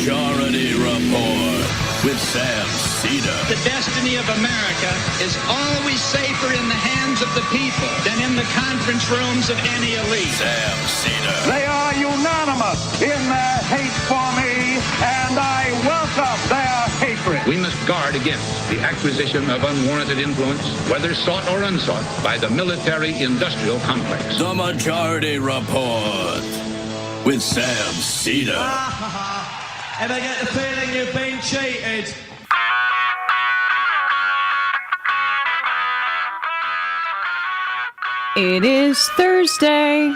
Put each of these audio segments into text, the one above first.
Majority Report with Sam Seder. The destiny of America is always safer in the hands of the people than in the conference rooms of any elite. Sam Seder. They are unanimous in their hate for me, and I welcome their hatred. We must guard against the acquisition of unwarranted influence, whether sought or unsought, by the military-industrial complex. The Majority Report with Sam Seder. And I get the feeling you've been cheated. It is Thursday,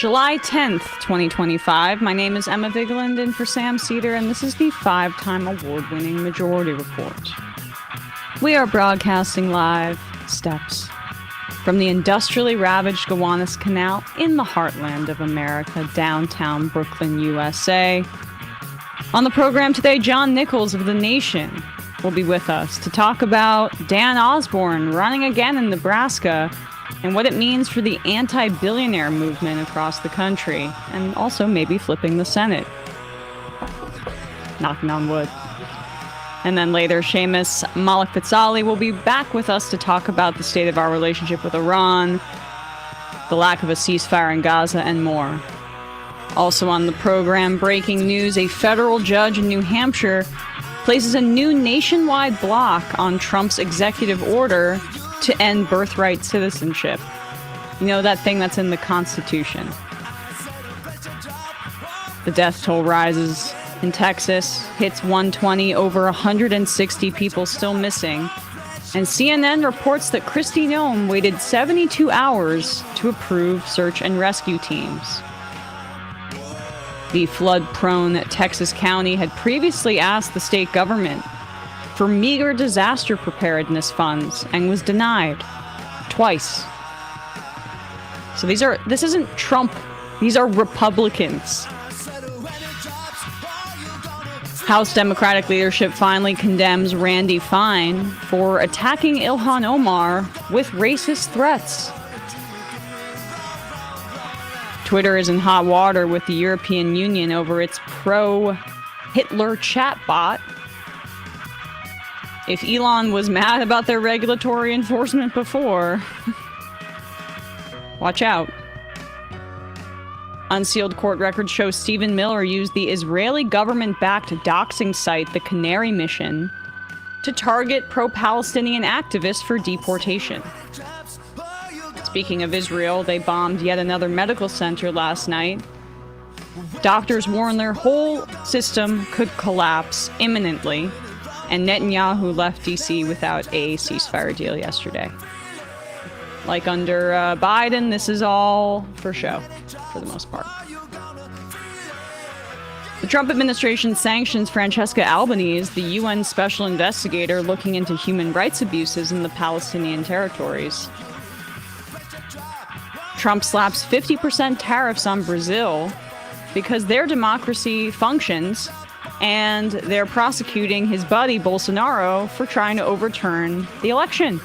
July 10th, 2025. My name is Emma Vigeland, in for Sam Seder, and this is the 5-time award-winning Majority Report. We are broadcasting live steps from the industrially ravaged Gowanus Canal in the heartland of America, downtown Brooklyn, USA. On the program today, John Nichols of The Nation will be with us to talk about Dan Osborn running again in Nebraska and what it means for the anti-billionaire movement across the country, and also maybe flipping the Senate. Knocking on wood. And then later, Séamus Malekafzali will be back with us to talk about the state of our relationship with Iran, the lack of a ceasefire in Gaza, and more. Also on the program, breaking news: a federal judge in New Hampshire places a new nationwide block on Trump's executive order to end birthright citizenship. You know, that thing that's in the Constitution. The death toll rises in Texas, hits 120, over 160 people still missing. And CNN reports that Kristi Noem waited 72 hours to approve search and rescue teams. The flood-prone Texas county had previously asked the state government for meager disaster preparedness funds and was denied twice. So this isn't Trump, these are Republicans. House Democratic leadership finally condemns Randy Fine for attacking Ilhan Omar with racist threats. Twitter is in hot water with the European Union over its pro-Hitler chatbot. If Elon was mad about their regulatory enforcement before, watch out. Unsealed court records show Stephen Miller used the Israeli government-backed doxing site, the Canary Mission, to target pro-Palestinian activists for deportation. Speaking of Israel, they bombed yet another medical center last night. Doctors warn their whole system could collapse imminently, and Netanyahu left D.C. without a ceasefire deal yesterday. Like under Biden, this is all for show, for the most part. The Trump administration sanctions Francesca Albanese, the UN special investigator looking into human rights abuses in the Palestinian territories. Trump slaps 50% tariffs on Brazil because their democracy functions, and they're prosecuting his buddy Bolsonaro for trying to overturn the election.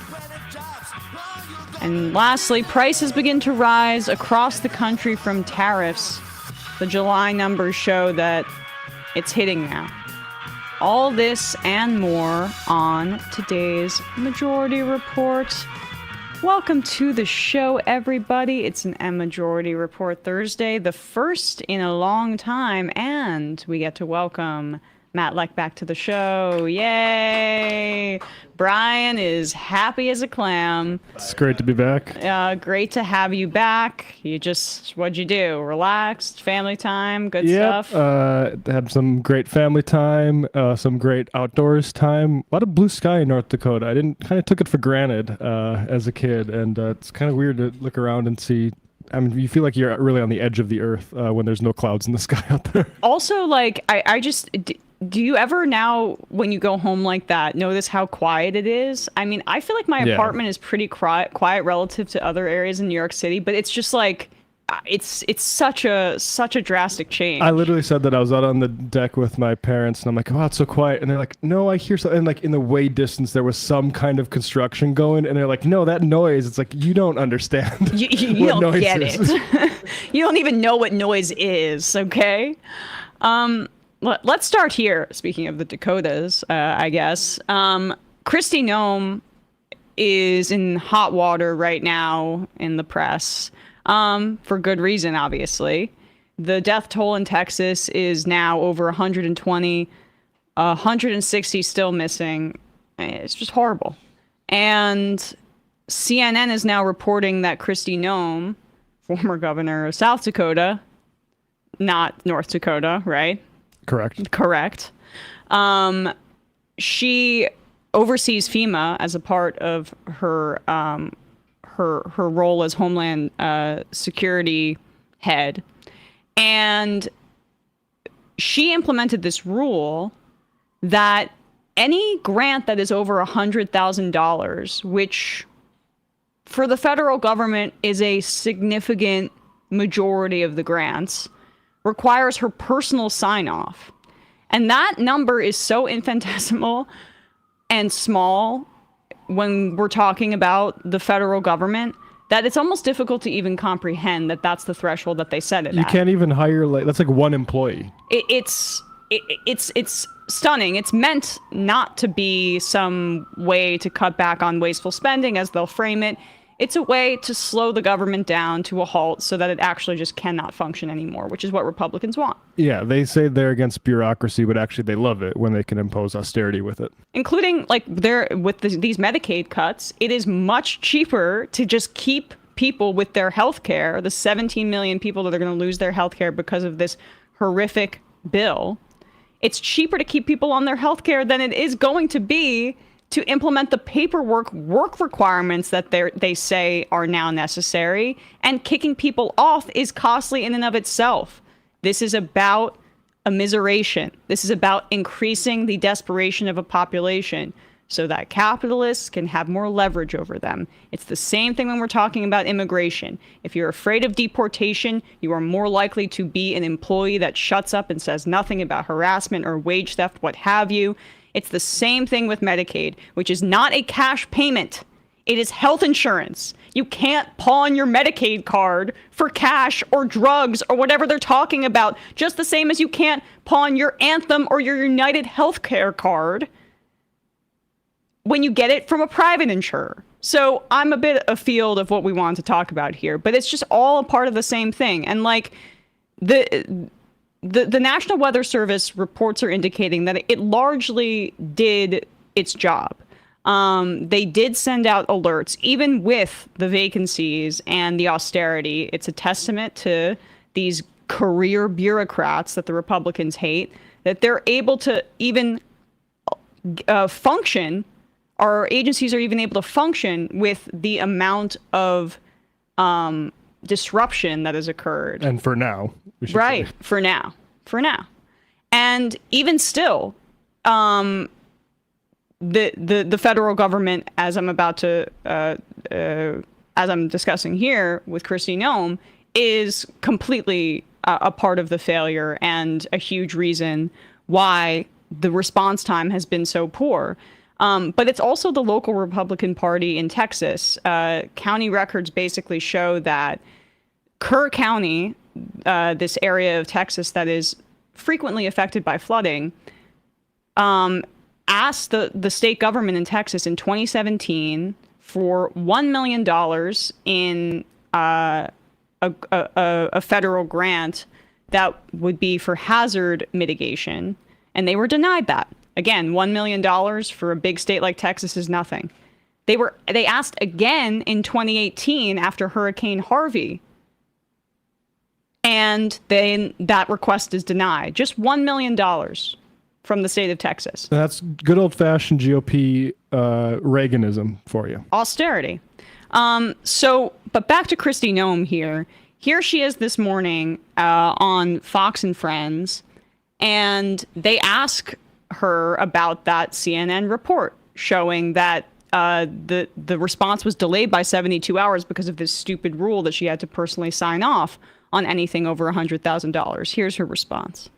And lastly, prices begin to rise across the country from tariffs. The July numbers show that it's hitting now. All this and more on today's Majority Report. Welcome to the show, everybody. It's an Majority Report Thursday, the first in a long time, and we get to welcome Matt Leck back to the show. Yay! Brian is happy as a clam. It's great to be back. Great to have you back. What'd you do? Relaxed? Family time? Good stuff? Had some great family time, some great outdoors time. A lot of blue sky in North Dakota. I kind of took it for granted as a kid, and it's kind of weird to look around and see. I mean, you feel like you're really on the edge of the earth when there's no clouds in the sky out there. Also, like, do you ever now, when you go home like that, notice how quiet it is? I mean, I feel like my apartment is pretty quiet relative to other areas in New York City, but it's just like, it's such a drastic change. I literally said that I was out on the deck with my parents, and I'm like, "Wow, it's so quiet." And they're like, "No, I hear something." And like in the way distance, there was some kind of construction going, and they're like, "No, that noise." It's like, you don't understand. You don't get it. You don't even know what noise is. Okay. let's start here. Speaking of the Dakotas, I guess. Kristi Noem is in hot water right now in the press, for good reason, obviously. The death toll in Texas is now over 120, 160 still missing. It's just horrible. And CNN is now reporting that Kristi Noem, former governor of South Dakota, not North Dakota, right? Correct. She oversees FEMA as a part of her her role as Homeland Security head, and she implemented this rule that any grant that is over $100,000, which for the federal government is a significant majority of the grants, requires her personal sign-off. And that number is so infinitesimal and small when we're talking about the federal government that it's almost difficult to even comprehend that that's the threshold that they set it at. You can't even hire, that's like one employee. It's stunning. It's meant not to be some way to cut back on wasteful spending, as they'll frame it. It's a way to slow the government down to a halt so that it actually just cannot function anymore, which is what Republicans want. Yeah, they say they're against bureaucracy, but actually they love it when they can impose austerity with it. Including, these Medicaid cuts, it is much cheaper to just keep people with their health care, the 17 million people that are going to lose their health care because of this horrific bill. It's cheaper to keep people on their health care than it is going to be to implement the work requirements that they say are now necessary. And kicking people off is costly in and of itself. This is about immiseration. This is about increasing the desperation of a population so that capitalists can have more leverage over them. It's the same thing when we're talking about immigration. If you're afraid of deportation, you are more likely to be an employee that shuts up and says nothing about harassment or wage theft, what have you. It's the same thing with Medicaid, which is not a cash payment. It is health insurance. You can't pawn your Medicaid card for cash or drugs or whatever they're talking about, just the same as you can't pawn your Anthem or your United Healthcare card when you get it from a private insurer. So I'm a bit afield of what we want to talk about here, but it's just all a part of the same thing. And the National Weather Service reports are indicating that it largely did its job. They did send out alerts, even with the vacancies and the austerity. It's a testament to these career bureaucrats that the Republicans hate, that they're able to even function. Our agencies are even able to function with the amount of disruption that has occurred. And for now. Right. For now. And even still, the federal government, as I'm about to, as I'm discussing here with Kristi Noem, is completely a part of the failure and a huge reason why the response time has been so poor. But it's also the local Republican Party in Texas. County records basically show that Kerr County, this area of Texas that is frequently affected by flooding, asked the state government in Texas in 2017 for $1 million in a federal grant that would be for hazard mitigation, and they were denied that. Again, $1 million for a big state like Texas is nothing. They asked again in 2018 after Hurricane Harvey, and then that request is denied. Just $1 million from the state of Texas. That's good old-fashioned GOP Reaganism for you. Austerity. But back to Kristi Noem here. Here she is this morning on Fox and Friends, and they ask her about that CNN report showing that the response was delayed by 72 hours because of this stupid rule that she had to personally sign off on anything over $100,000. Here's her response.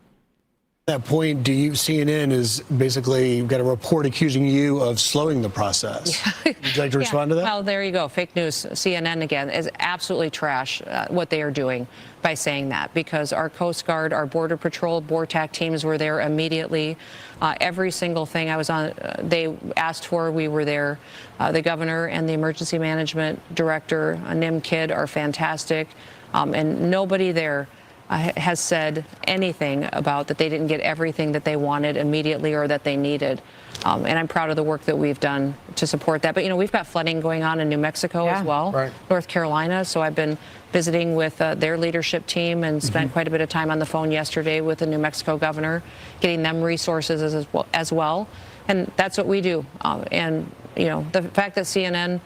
That point, CNN is basically got a report accusing you of slowing the process. Would you like to respond to that? Well, there you go. Fake news. CNN again is absolutely trash what they are doing by saying that, because our Coast Guard, our Border Patrol, BORTAC teams were there immediately. Every single thing I was on, they asked for, we were there. The governor and the emergency management director, Nim Kidd, are fantastic. And nobody there has said anything about that they didn't get everything that they wanted immediately or that they needed. And I'm proud of the work that we've done to support that. But, we've got flooding going on in New Mexico as well, right. North Carolina. So I've been visiting with their leadership team and spent quite a bit of time on the phone yesterday with the New Mexico governor, getting them resources as well. And that's what we do. And, the fact that CNN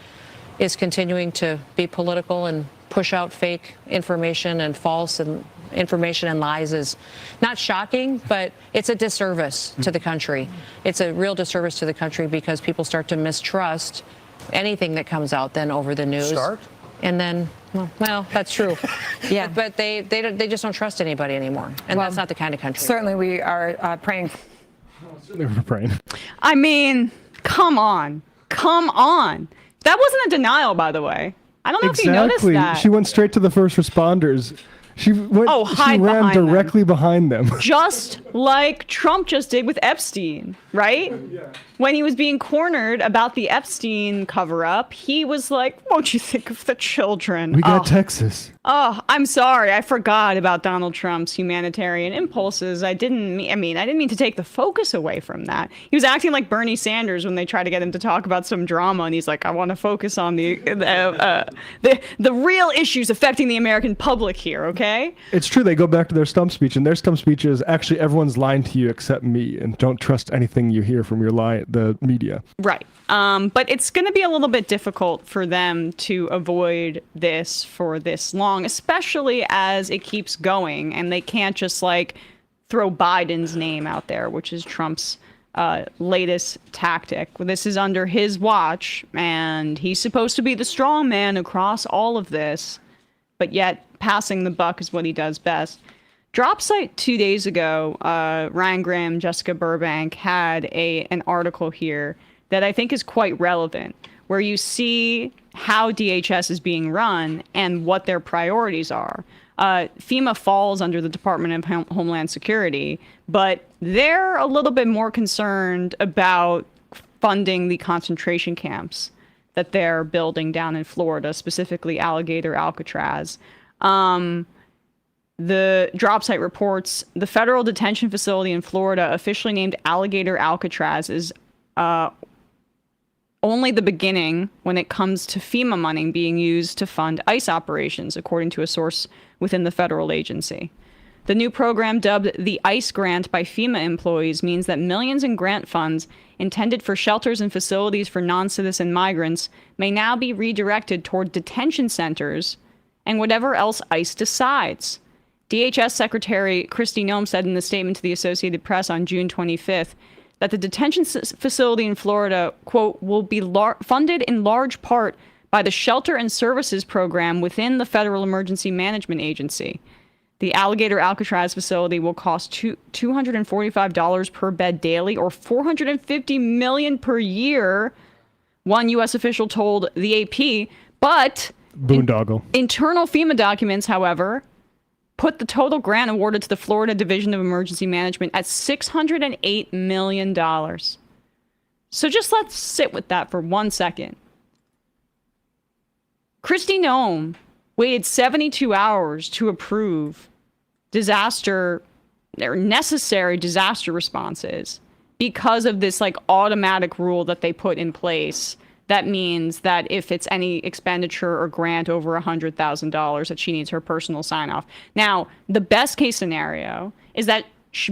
is continuing to be political and push out fake information and false and information and lies is not shocking, but it's a disservice to the country. It's a real disservice to the country because people start to mistrust anything that comes out then over the news. And then, well, that's true. Yeah. But they just don't trust anybody anymore. And that's not the kind of country. Certainly we are praying. Certainly we're praying. I mean, come on. That wasn't a denial, by the way. I don't know if you noticed that. She went straight to the first responders. She ran directly behind them. Just like Trump just did with Epstein, right? Yeah. When he was being cornered about the Epstein cover-up, he was like, won't you think of the children? We got Texas. Oh, I'm sorry. I forgot about Donald Trump's humanitarian impulses. I didn't mean to take the focus away from that. He was acting like Bernie Sanders when they tried to get him to talk about some drama, and he's like, I want to focus on the real issues affecting the American public here, okay? It's true. They go back to their stump speech, and their stump speech is actually everyone's lying to you except me, and don't trust anything you hear from the media. Right. But it's going to be a little bit difficult for them to avoid this for this long, especially as it keeps going, and they can't just throw Biden's name out there, which is Trump's latest tactic. This is under his watch, and he's supposed to be the strong man across all of this, but yet passing the buck is what he does best. Drop Site 2 days ago, Ryan Graham, Jessica Burbank had an article here that I think is quite relevant, where you see how DHS is being run and what their priorities are. FEMA falls under the Department of Homeland Security, but they're a little bit more concerned about funding the concentration camps that they're building down in Florida, specifically Alligator Alcatraz. The Drop Site reports the federal detention facility in Florida, officially named Alligator Alcatraz, is only the beginning when it comes to FEMA money being used to fund ICE operations, according to a source within the federal agency. The new program, dubbed the ICE Grant by FEMA employees, means that millions in grant funds intended for shelters and facilities for non-citizen migrants may now be redirected toward detention centers and whatever else ICE decides. DHS Secretary Kristi Noem said in a statement to the Associated Press on June 25th that the detention facility in Florida, quote, will be funded in large part by the Shelter and Services Program within the Federal Emergency Management Agency. The Alligator Alcatraz facility will cost $245 per bed daily, or $450 million per year, one U.S. official told the AP. But boondoggle. Internal FEMA documents, however, put the total grant awarded to the Florida Division of Emergency Management at $608 million. So just let's sit with that for 1 second. Kristi Noem waited 72 hours to approve necessary disaster responses because of this automatic rule that they put in place. That means that if it's any expenditure or grant over $100,000, that she needs her personal sign-off. Now, the best case scenario is that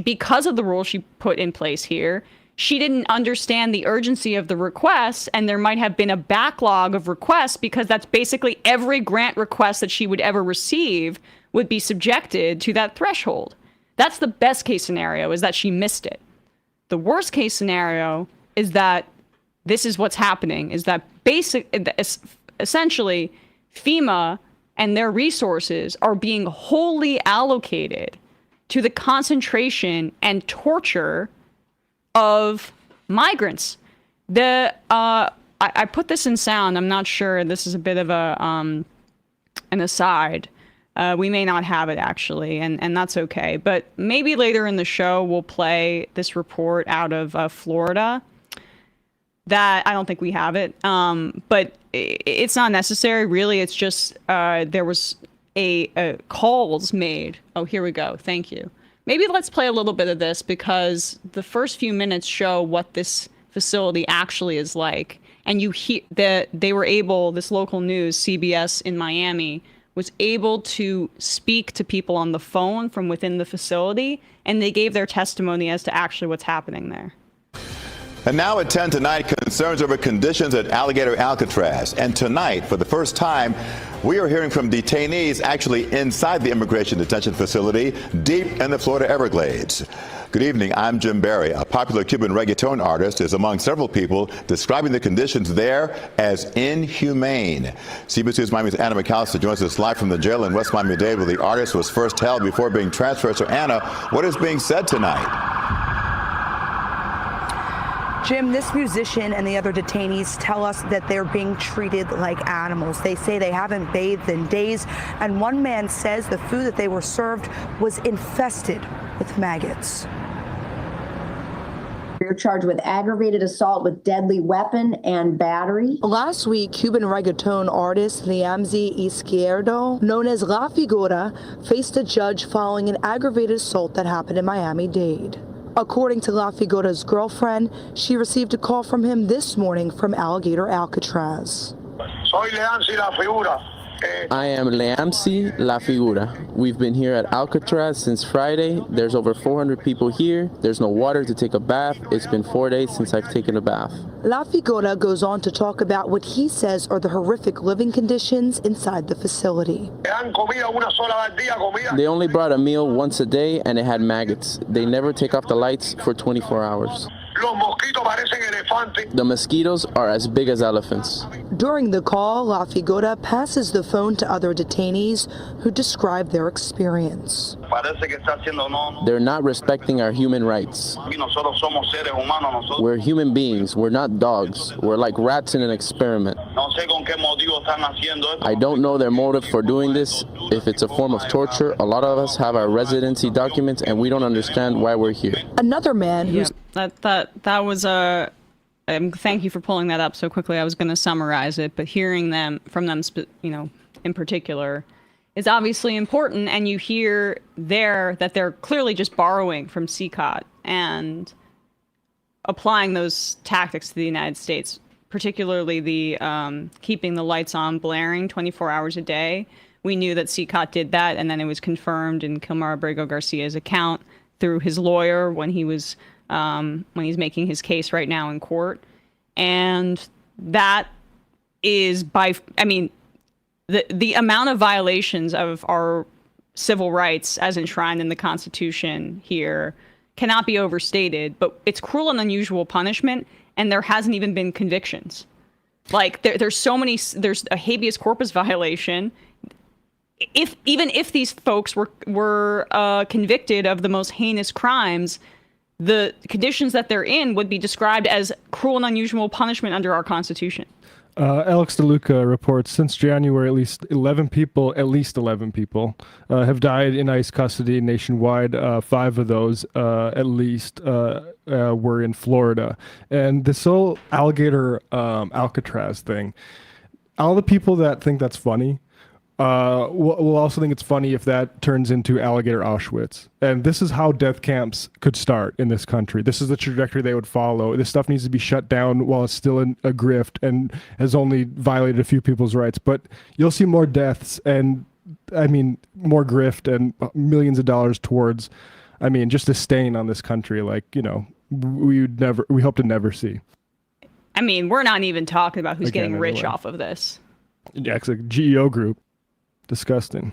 because of the rule she put in place here, she didn't understand the urgency of the request, and there might have been a backlog of requests, because that's basically every grant request that she would ever receive would be subjected to that threshold. That's the best case scenario, is that she missed it. The worst case scenario is that this is what's happening, is that essentially FEMA and their resources are being wholly allocated to the concentration and torture of migrants. I put this in sound. I'm not sure. This is a bit of an aside. We may not have it actually, and that's okay. But maybe later in the show we'll play this report out of Florida. That I don't think we have it, but it's not necessary really. It's just there was a calls made. Oh, here we go. Thank you. Maybe let's play a little bit of this because the first few minutes show what this facility actually is like, and you hear that they were able. This local news, CBS in Miami, was able to speak to people on the phone from within the facility, and they gave their testimony as to actually what's happening there. And now at 10 tonight, concerns over conditions at Alligator Alcatraz. And tonight, for the first time, we are hearing from detainees actually inside the immigration detention facility deep in the Florida Everglades. Good evening, I'm Jim Barry. A popular Cuban reggaeton artist is among several people describing the conditions there as inhumane. CBS News Miami's Anna McAllister joins us live from the jail in West Miami-Dade where the artist was first held before being transferred. So Anna, what is being said tonight? Jim, this musician and the other detainees tell us that they're being treated like animals. They say they haven't bathed in days, and one man says the food that they were served was infested with maggots. You're charged with aggravated assault with deadly weapon and battery. Last week, Cuban reggaeton artist Séamus Izquierdo, known as La Figura, faced a judge following an aggravated assault that happened in Miami-Dade. According to La Figura's girlfriend, she received a call from him this morning from Alligator Alcatraz. Soy Leansi La Figura. I am Leamsi La Figura. We've been here at Alcatraz since Friday. There's over 400 people here. There's no water to take a bath. It's been 4 days since I've taken a bath. La Figura goes on to talk about what he says are the horrific living conditions inside the facility. They only brought a meal once a day and it had maggots. They never take off the lights for 24 hours. The mosquitoes are as big as elephants. During the call, La Figura passes the phone to other detainees who describe their experience. They're not respecting our human rights. We're human beings. We're not dogs. We're like rats in an experiment. I don't know their motive for doing this. If it's a form of torture, a lot of us have our residency documents and we don't understand why we're here. Another man who's... That was a... thank you for pulling that up so quickly. I was going to summarize it, but hearing from them, in particular, is obviously important. And you hear there that they're clearly just borrowing from CCOT and applying those tactics to the United States, particularly the keeping the lights on, blaring 24 hours a day. We knew that CCOT did that, and then it was confirmed in Kilmar Abrego Garcia's account through his lawyer when he's making his case right now in court. And that is the amount of violations of our civil rights as enshrined in the Constitution here cannot be overstated, but it's cruel and unusual punishment, and there hasn't even been convictions. Like there's a habeas corpus violation. Even if these folks were convicted of the most heinous crimes, the conditions that they're in would be described as cruel and unusual punishment under our Constitution. Alex DeLuca reports since January, at least 11 people have died in ICE custody nationwide. 5 of those, at least, were in Florida. And this whole Alligator Alcatraz thing, all the people that think that's funny, will also think it's funny if that turns into Alligator Auschwitz. And this is how death camps could start in this country. This is the trajectory they would follow. This stuff needs to be shut down while it's still in a grift and has only violated a few people's rights. But you'll see more deaths and, more grift and millions of dollars towards, just a stain on this country we hope to never see. We're not even talking about who's getting rich off of this. Yeah, it's like GEO Group. Disgusting.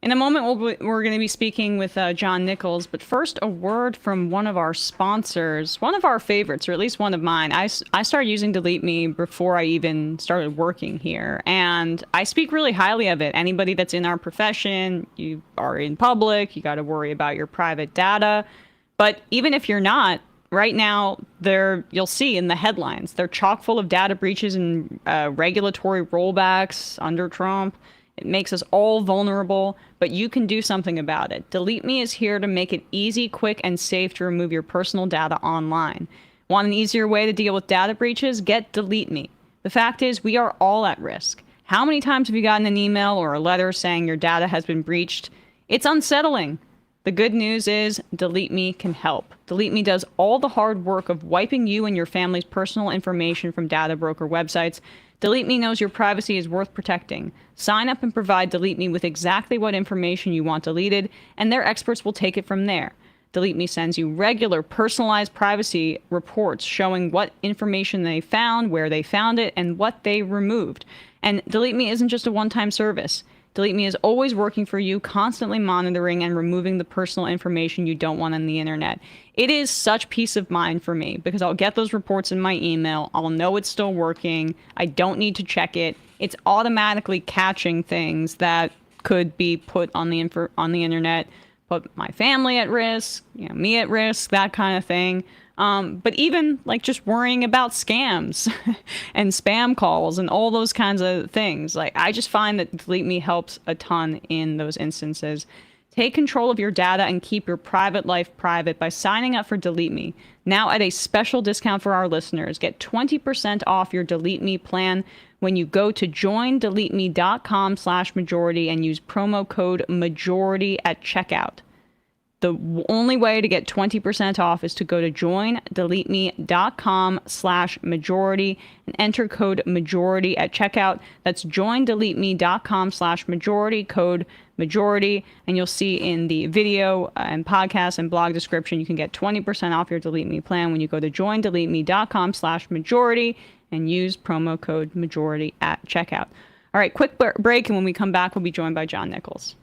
In a moment, we're going to be speaking with John Nichols, but first, a word from one of our sponsors, one of our favorites, or at least one of mine. I started using Delete Me before I even started working here, and I speak really highly of it. Anybody that's in our profession, you are in public, you got to worry about your private data. But even if you're not, right now, you'll see in the headlines, they're chock full of data breaches and regulatory rollbacks under Trump. It makes us all vulnerable, but you can do something about it. Delete Me is here to make it easy, quick, and safe to remove your personal data online. Want an easier way to deal with data breaches? Get Delete Me. The fact is, we are all at risk. How many times have you gotten an email or a letter saying your data has been breached? It's unsettling. The good news is Delete Me can help. Delete Me does all the hard work of wiping you and your family's personal information from data broker websites. Delete Me knows your privacy is worth protecting. Sign up and provide Delete Me with exactly what information you want deleted, and their experts will take it from there. Delete Me sends you regular personalized privacy reports showing what information they found, where they found it, and what they removed. And Delete Me isn't just a one-time service. Delete Me is always working for you, constantly monitoring and removing the personal information you don't want on the internet. It is such peace of mind for me because I'll get those reports in my email. I'll know it's still working. I don't need to check it. It's automatically catching things that could be put on the internet, put my family at risk, me at risk, that kind of thing. But even like just worrying about scams and spam calls and all those kinds of things. Like I just find that Delete Me helps a ton in those instances. Take control of your data and keep your private life private by signing up for Delete Me. Now at a special discount for our listeners, get 20% off your Delete Me plan when you go to joindeleteme.com/majority and use promo code majority at checkout. The only way to get 20% off is to go to joindeleteme.com/majority and enter code majority at checkout. That's joindeleteme.com/majority, code majority. And you'll see in the video and podcast and blog description, you can get 20% off your Delete Me plan when you go to joindeleteme.com/majority and use promo code majority at checkout. All right, quick break. And when we come back, we'll be joined by John Nichols.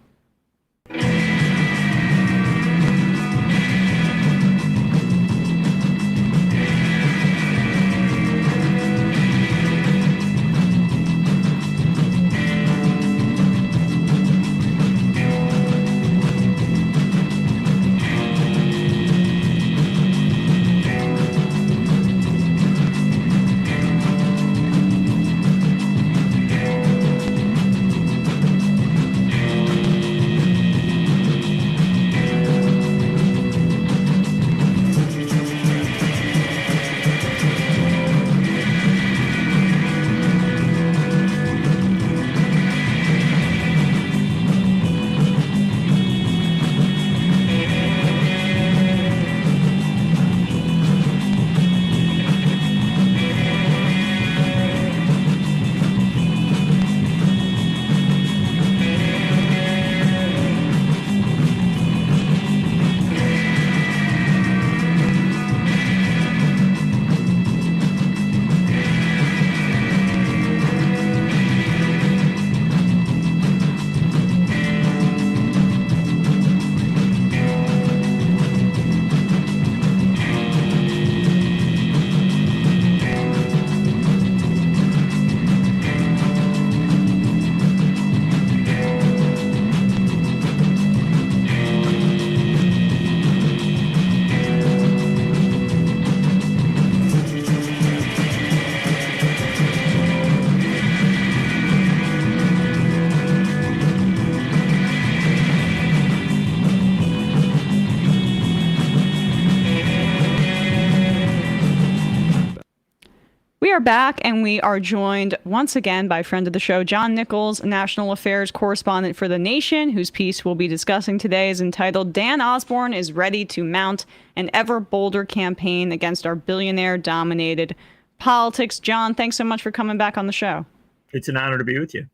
We are back, and we are joined once again by friend of the show, John Nichols, national affairs correspondent for The Nation, whose piece we'll be discussing today is entitled, Dan Osborn is ready to mount an ever bolder campaign against our billionaire-dominated politics. John, thanks so much for coming back on the show. It's an honor to be with you.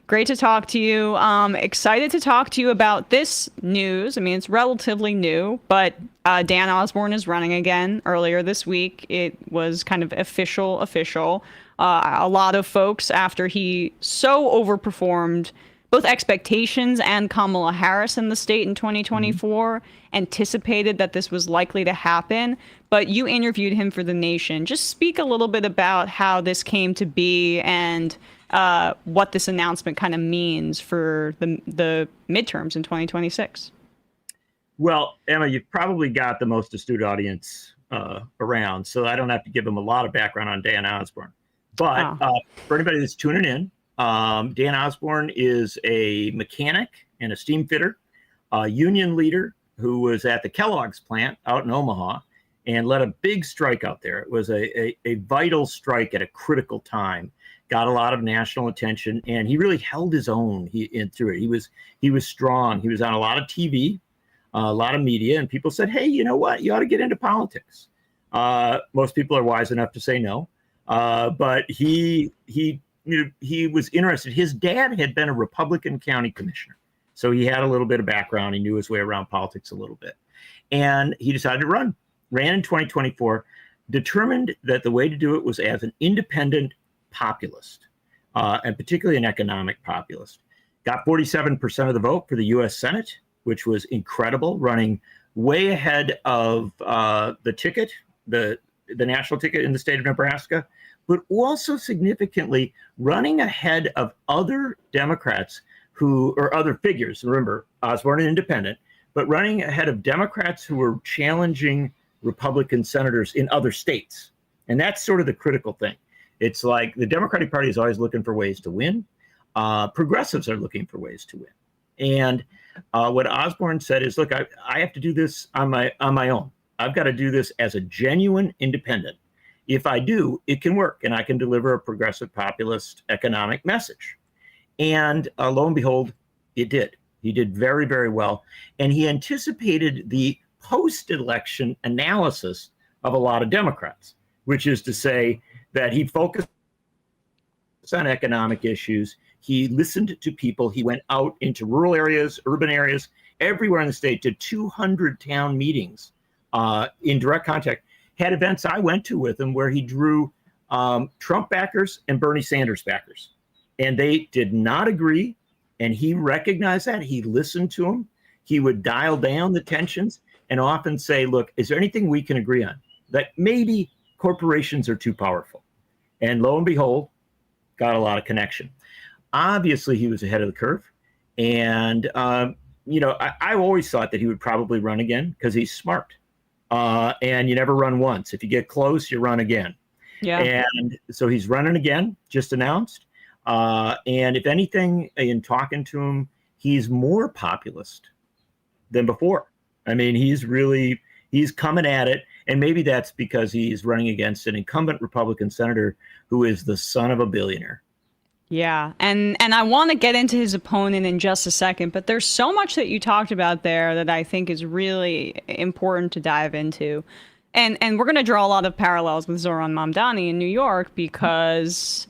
Great to talk to you. Excited to talk to you about this news. I mean, it's relatively new, but Dan Osborn is running again earlier this week. It was kind of official. A lot of folks, after he so overperformed both expectations and Kamala Harris in the state in 2024 anticipated that this was likely to happen. But you interviewed him for The Nation. Just speak a little bit about how this came to be and what this announcement kind of means for the midterms in 2026. Well, Emma, you've probably got the most astute audience around, so I don't have to give them a lot of background on Dan Osborn. But for anybody that's tuning in, Dan Osborn is a mechanic and a steam fitter, a union leader who was at the Kellogg's plant out in Omaha and led a big strike out there. It was a vital strike at a critical time, got a lot of national attention, and he really held his own through it. He was strong. He was on a lot of TV, a lot of media, and people said, hey, you know what? You ought to get into politics. Most people are wise enough to say no, but he was interested. His dad had been a Republican county commissioner, so he had a little bit of background. He knew his way around politics a little bit, and he decided to ran in 2024, determined that the way to do it was as an independent populist, and particularly an economic populist. Got 47% of the vote for the U.S. Senate, which was incredible, running way ahead of the ticket, the national ticket in the state of Nebraska, but also significantly running ahead of other Democrats or other figures. Remember, Osborn an independent, but running ahead of Democrats who were challenging Republican senators in other states. And that's sort of the critical thing. It's like the Democratic Party is always looking for ways to win. Progressives are looking for ways to win. And what Osborn said is, look, I have to do this on my own. I've got to do this as a genuine independent. If I do, it can work, and I can deliver a progressive populist economic message. And lo and behold, it did. He did very, very well. And he anticipated the post-election analysis of a lot of Democrats, which is to say that he focused on economic issues. He listened to people. He went out into rural areas, urban areas, everywhere in the state, did 200 town meetings in direct contact, had events I went to with him where he drew Trump backers and Bernie Sanders backers. And they did not agree. And he recognized that. He listened to them. He would dial down the tensions and often say, look, is there anything we can agree on? That maybe corporations are too powerful. And lo and behold, got a lot of connection. Obviously, he was ahead of the curve. And, I always thought that he would probably run again because he's smart. And you never run once. If you get close, you run again. Yeah. And so he's running again, just announced. And if anything, in talking to him, he's more populist than before. I mean, he's coming at it. And maybe that's because he's running against an incumbent Republican senator who is the son of a billionaire. Yeah. And I want to get into his opponent in just a second, but there's so much that you talked about there that I think is really important to dive into. And we're going to draw a lot of parallels with Zohran Mamdani in New York because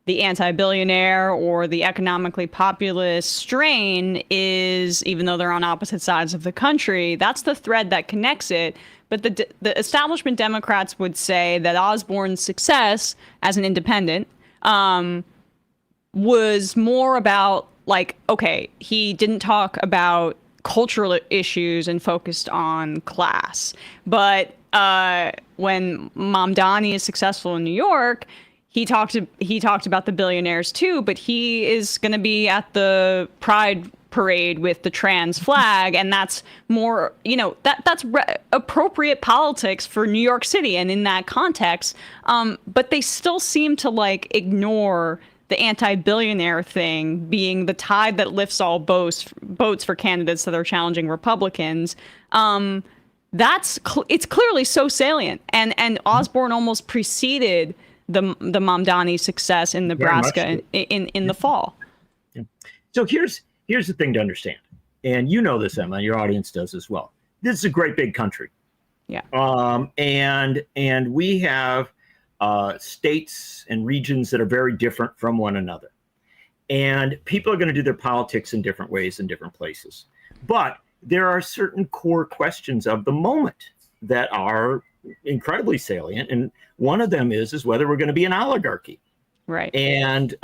the anti-billionaire or the economically populist strain is, even though they're on opposite sides of the country, that's the thread that connects it. But the establishment Democrats would say that Osborn's success as an independent was more about, like, okay, he didn't talk about cultural issues and focused on class. But when Mamdani is successful in New York, he talked about the billionaires too, but he is going to be at the Pride parade with the trans flag, and that's more, that's appropriate politics for New York City and in that context. But they still seem to ignore the anti-billionaire thing being the tide that lifts all boats for candidates that are challenging Republicans. It's clearly so salient, and Osborn almost preceded the Mamdani success in Nebraska in the fall. Yeah. So here's the thing to understand, and you know this, Emma, your audience does as well. This is a great big country. Yeah. And we have states and regions that are very different from one another. And people are going to do their politics in different ways in different places. But there are certain core questions of the moment that are incredibly salient. And one of them is whether we're going to be an oligarchy. Right. And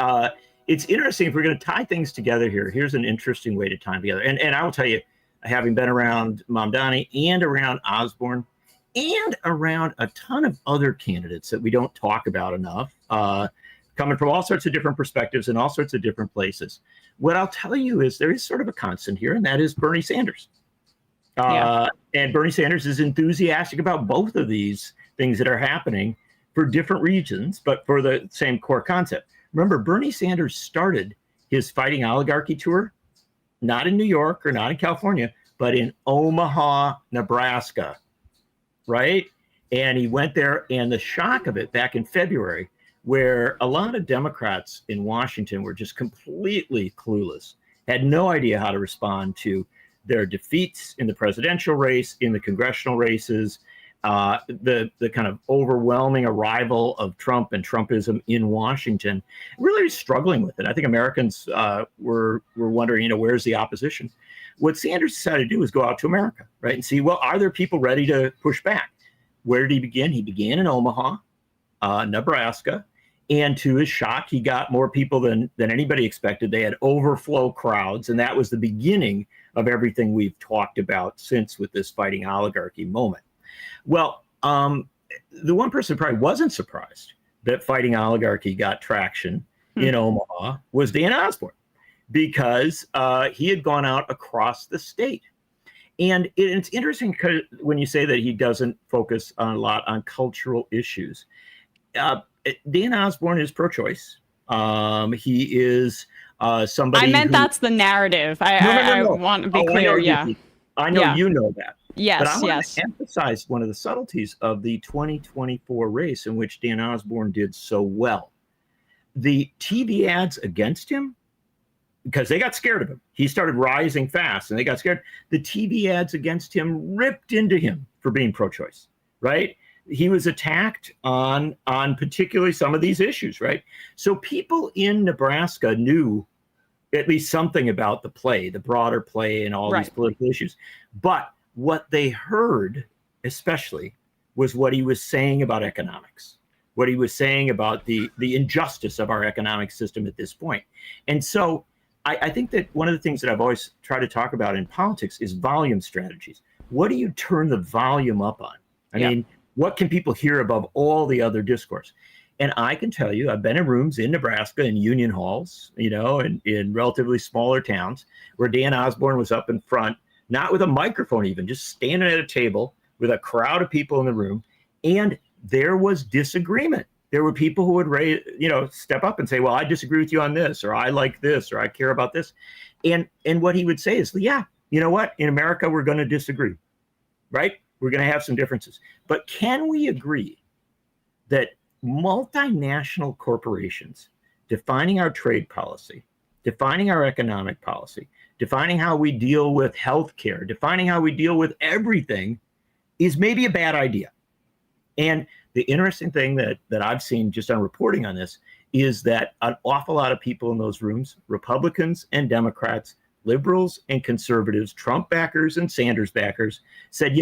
it's interesting if we're going to tie things together here. Here's an interesting way to tie them together. And I will tell you, having been around Mamdani and around Osborn and around a ton of other candidates that we don't talk about enough, coming from all sorts of different perspectives and all sorts of different places. What I'll tell you is there is sort of a constant here, and that is Bernie Sanders. And Bernie Sanders is enthusiastic about both of these things that are happening for different reasons, but for the same core concept. Remember, Bernie Sanders started his Fighting Oligarchy tour, not in New York or not in California, but in Omaha, Nebraska, right? And he went there, and the shock of it back in February, where a lot of Democrats in Washington were just completely clueless, had no idea how to respond to their defeats in the presidential race, in the congressional races, the kind of overwhelming arrival of Trump and Trumpism in Washington, really struggling with it. I think Americans were wondering, where's the opposition? What Sanders decided to do was go out to America, right, and see, well, are there people ready to push back? Where did he begin? He began in Omaha, Nebraska. And to his shock, he got more people than anybody expected. They had overflow crowds, and that was the beginning of everything we've talked about since with this Fighting Oligarchy moment. Well, the one person who probably wasn't surprised that Fighting Oligarchy got traction in Omaha was Dan Osborn, because he had gone out across the state. And it's interesting because when you say that he doesn't focus a lot on cultural issues. Dan Osborn is pro-choice. He is somebody. I meant that's the narrative. I want to be clear. I know you know that. Yes, but I want to emphasize one of the subtleties of the 2024 race in which Dan Osborn did so well. The TV ads against him, because they got scared of him. He started rising fast, and they got scared. The TV ads against him ripped into him for being pro-choice, right? He was attacked on particularly some of these issues, right? So people in Nebraska knew at least something about the play, the broader play, and all these political issues. But what they heard, especially, was what he was saying about economics, what he was saying about the injustice of our economic system at this point. And so I think that one of the things that I've always tried to talk about in politics is volume strategies. What do you turn the volume up on? I mean, what can people hear above all the other discourse? And I can tell you, I've been in rooms in Nebraska, in union halls, and in relatively smaller towns, where Dan Osborn was up in front, not with a microphone even, just standing at a table with a crowd of people in the room. And there was disagreement. There were people who would step up and say, well, I disagree with you on this, or I like this, or I care about this. And what he would say is, yeah, you know what? In America, we're going to disagree, right? We're going to have some differences. But can we agree that multinational corporations defining our trade policy, defining our economic policy, defining how we deal with healthcare, defining how we deal with everything is maybe a bad idea? And the interesting thing that I've seen just on reporting on this is that an awful lot of people in those rooms, Republicans and Democrats, liberals and conservatives, Trump backers and Sanders backers, said,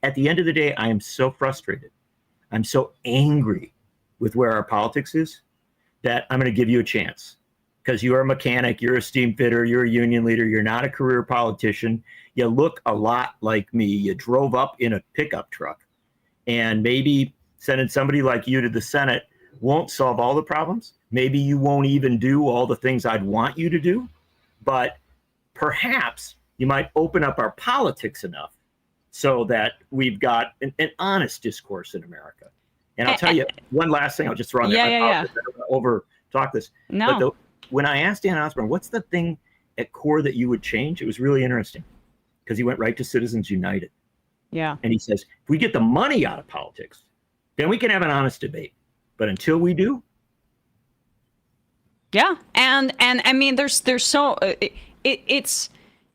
at the end of the day, I am so frustrated. I'm so angry with where our politics is that I'm going to give you a chance, because you're a mechanic, you're a steam fitter, you're a union leader, you're not a career politician. You look a lot like me. You drove up in a pickup truck, and maybe sending somebody like you to the Senate won't solve all the problems. Maybe you won't even do all the things I'd want you to do, but perhaps you might open up our politics enough so that we've got an honest discourse in America. And I'll tell you one last thing. I'll just throw on there. I don't want to over talk this. No. But when I asked Dan Osborn, what's the thing at core that you would change? It was really interesting, because he went right to Citizens United. Yeah. And he says, if we get the money out of politics, then we can have an honest debate. But until we do. Yeah. And I mean, there's so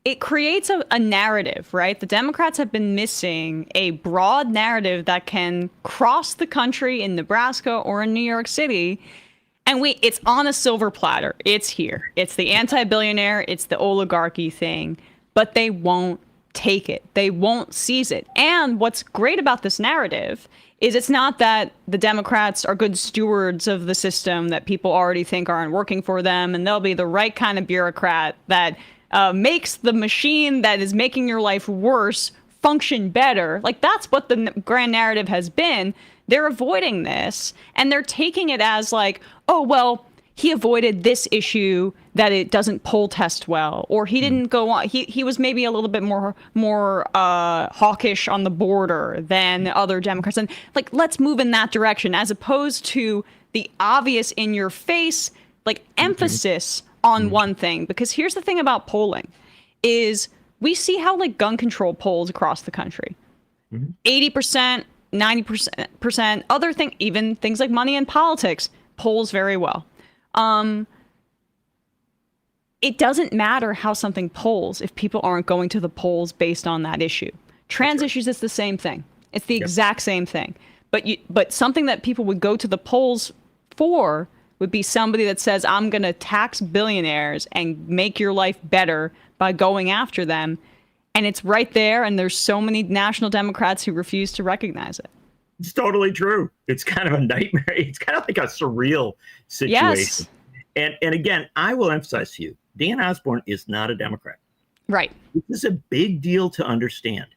it creates a narrative, right? The Democrats have been missing a broad narrative that can cross the country in Nebraska or in New York City. And it's on a silver platter. It's here. It's the anti-billionaire. It's the oligarchy thing. But they won't take it. They won't seize it. And what's great about this narrative is it's not that the Democrats are good stewards of the system that people already think aren't working for them, and they'll be the right kind of bureaucrat that makes the machine that is making your life worse function better. Like, that's what the grand narrative has been. They're avoiding this, and they're taking it as like, oh, well, he avoided this issue that it doesn't poll test well, or he didn't go on. He was maybe a little bit more hawkish on the border than other Democrats, and like, let's move in that direction, as opposed to the obvious in your face, like, emphasis on one thing. Because here's the thing about polling is we see how like gun control polls across the country, 80%, 90%, other thing, even things like money in politics polls very well. It doesn't matter how something polls if people aren't going to the polls based on that issue. Trans issues, it's the same thing. It's the exact same thing. But something that people would go to the polls for would be somebody that says, I'm going to tax billionaires and make your life better by going after them. And it's right there. And there's so many national Democrats who refuse to recognize it. It's totally true. It's kind of a nightmare. It's kind of like a surreal situation. Yes. And again, I will emphasize to you, Dan Osborn is not a Democrat. Right. This is a big deal to understand.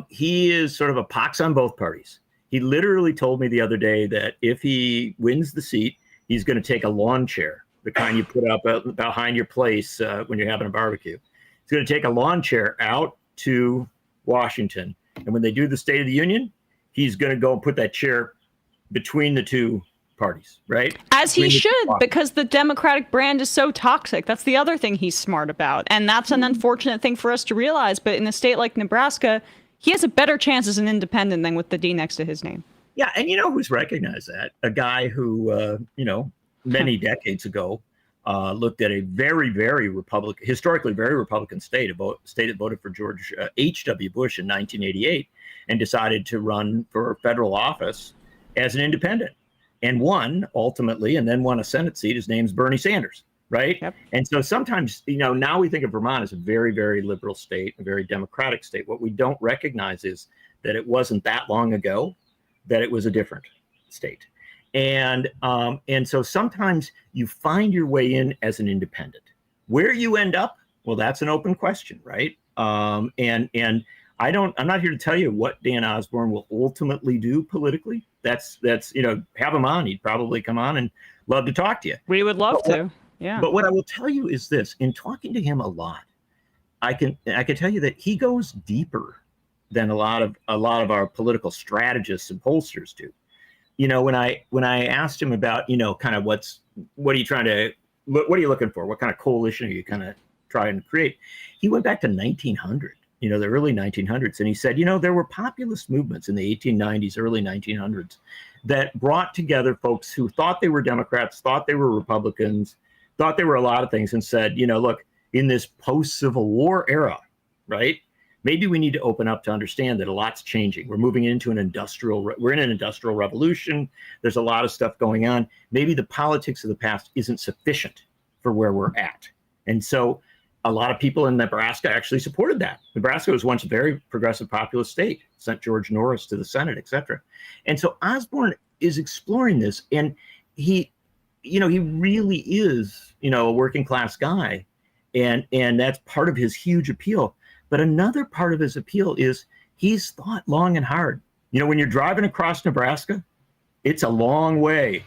He is sort of a pox on both parties. He literally told me the other day that if he wins the seat, he's going to take a lawn chair, the kind you put up behind your place when you're having a barbecue. He's going to take a lawn chair out to Washington. And when they do the State of the Union, he's going to go and put that chair between the two parties, right? As he should, because the Democratic brand is so toxic. That's the other thing he's smart about. And that's an unfortunate thing for us to realize. But in a state like Nebraska, he has a better chance as an independent than with the D next to his name. Yeah. And you know who's recognized that? A guy who, many decades ago, looked at a very, very historically very Republican state that voted for George H.W. Bush in 1988 and decided to run for federal office as an independent and won ultimately, and then won a Senate seat. His name's Bernie Sanders, right? Yep. And so sometimes, now we think of Vermont as a very, very liberal state, a very democratic state. What we don't recognize is that it wasn't that long ago that it was a different state. And so sometimes you find your way in as an independent. Where you end up, well, that's an open question, right? And I'm not here to tell you what Dan Osborn will ultimately do politically. That's have him on. He'd probably come on and love to talk to you. We would love to. Yeah. But what I will tell you is this: in talking to him a lot, I can tell you that he goes deeper than a lot of our political strategists and pollsters do. When I asked him about, kind of what are you looking for? What kind of coalition are you kind of trying to create? He went back to 1900, the early 1900s. And he said, there were populist movements in the 1890s, early 1900s that brought together folks who thought they were Democrats, thought they were Republicans, thought they were a lot of things, and said, look, in this post-Civil War era, right? Maybe we need to open up to understand that a lot's changing. We're moving into we're in an industrial revolution. There's a lot of stuff going on. Maybe the politics of the past isn't sufficient for where we're at. And so a lot of people in Nebraska actually supported that. Nebraska was once a very progressive populist state, sent George Norris to the Senate, et cetera. And so Osborn is exploring this, and he really is, a working class guy. And that's part of his huge appeal. But another part of his appeal is he's thought long and hard. When you're driving across Nebraska, it's a long way.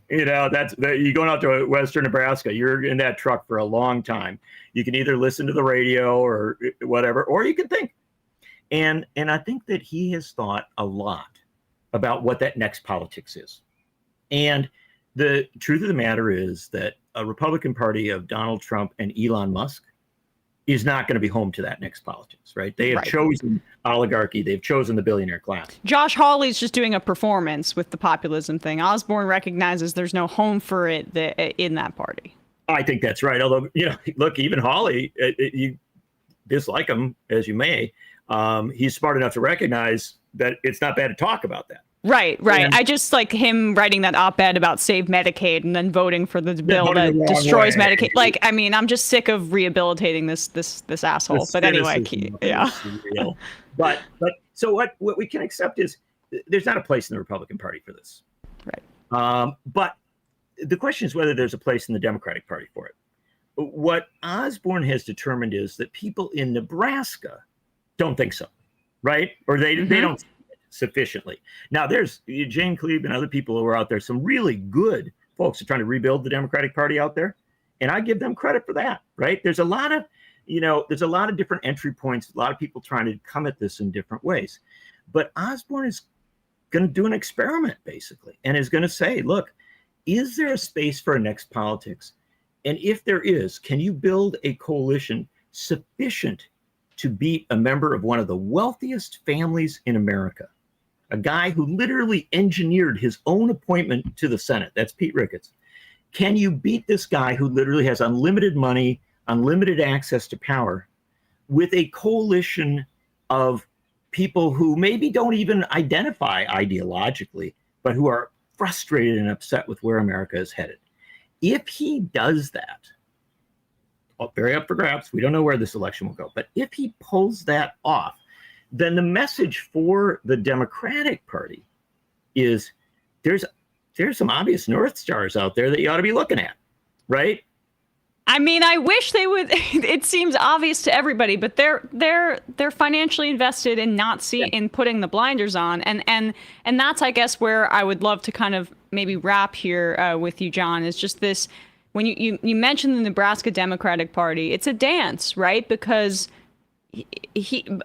You're going out to western Nebraska. You're in that truck for a long time. You can either listen to the radio or whatever, or you can think. And I think that he has thought a lot about what that next politics is. And the truth of the matter is that a Republican Party of Donald Trump and Elon Musk is not going to be home to that next politics, right? They have chosen oligarchy. They've chosen the billionaire class. Josh Hawley's just doing a performance with the populism thing. Osborn recognizes there's no home for it in that party. I think that's right. Although, look, even Hawley, you dislike him as you may, he's smart enough to recognize that it's not bad to talk about that. Right. And I just like him writing that op-ed about Save Medicaid and then voting for the bill that destroys Medicaid. Like, I mean, I'm just sick of rehabilitating this asshole. But anyway, yeah. But so what we can accept is there's not a place in the Republican Party for this. Right. But the question is whether there's a place in the Democratic Party for it. What Osborn has determined is that people in Nebraska don't think so, right? Or they don't see it sufficiently. Now, there's Jane Cleave and other people who are out there, some really good folks are trying to rebuild the Democratic Party out there. And I give them credit for that, right? There's a lot of, there's a lot of different entry points, a lot of people trying to come at this in different ways. But Osborn is going to do an experiment, basically, and is going to say, look, is there a space for a next politics? And if there is, can you build a coalition sufficient to beat a member of one of the wealthiest families in America? A guy who literally engineered his own appointment to the Senate. That's Pete Ricketts. Can you beat this guy who literally has unlimited money, unlimited access to power, with a coalition of people who maybe don't even identify ideologically, but who are frustrated and upset with where America is headed? If he does that, very up for grabs, we don't know where this election will go, but if he pulls that off, then the message for the Democratic Party is there's some obvious North Stars out there that you ought to be looking at, right? I mean, I wish they would. It seems obvious to everybody, but they're financially invested in in putting the blinders on, and that's, I guess, where I would love to kind of maybe wrap here with you, John, is just this. When you mentioned the Nebraska Democratic Party, it's a dance, right? Because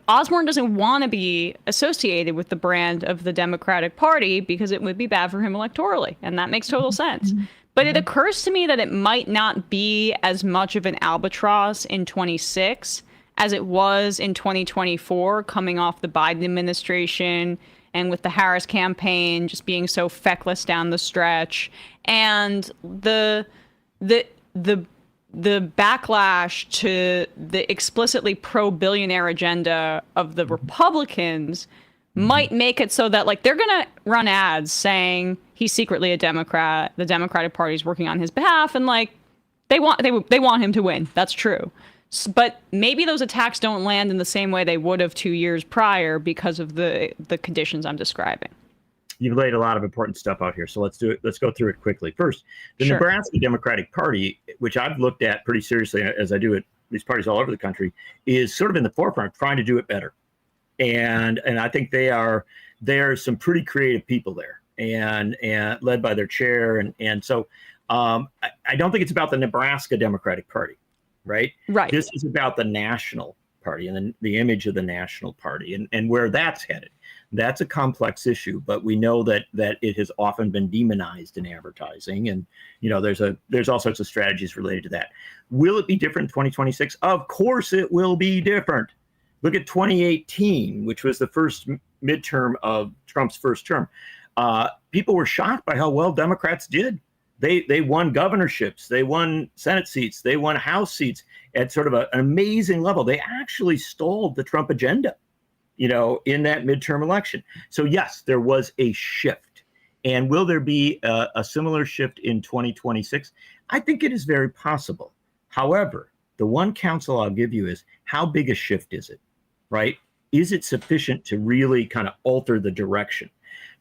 Osborn doesn't want to be associated with the brand of the Democratic Party because it would be bad for him electorally, and that makes total sense. But it occurs to me that it might not be as much of an albatross in 26 as it was in 2024, coming off the Biden administration and with the Harris campaign just being so feckless down the stretch, and the backlash to the explicitly pro-billionaire agenda of the Republicans might make it so that, like, they're going to run ads saying he's secretly a Democrat, the Democratic Party's working on his behalf, and, like, they want him to win. That's true. But maybe those attacks don't land in the same way they would have 2 years prior because of the conditions I'm describing. You've laid a lot of important stuff out here, so let's do it. Let's go through it quickly. First, the Nebraska Democratic Party, which I've looked at pretty seriously, as I do at these parties all over the country, is sort of in the forefront, trying to do it better. And I think they are some pretty creative people there, and led by their chair, and so I don't think it's about the Nebraska Democratic Party, right? Right. This is about the national party and the image of the national party and where that's headed. That's a complex issue, but we know that it has often been demonized in advertising, and there's all sorts of strategies related to that. Will it be different in 2026? Of course it will be different. Look at 2018, which was the first midterm of Trump's first term. People were shocked by how well Democrats did. They won governorships, they won Senate seats, they won House seats at sort of an amazing level. They actually stole the Trump agenda, in that midterm election. So yes, there was a shift. And will there be a similar shift in 2026? I think it is very possible. However, the one counsel I'll give you is, how big a shift is it, right? Is it sufficient to really kind of alter the direction?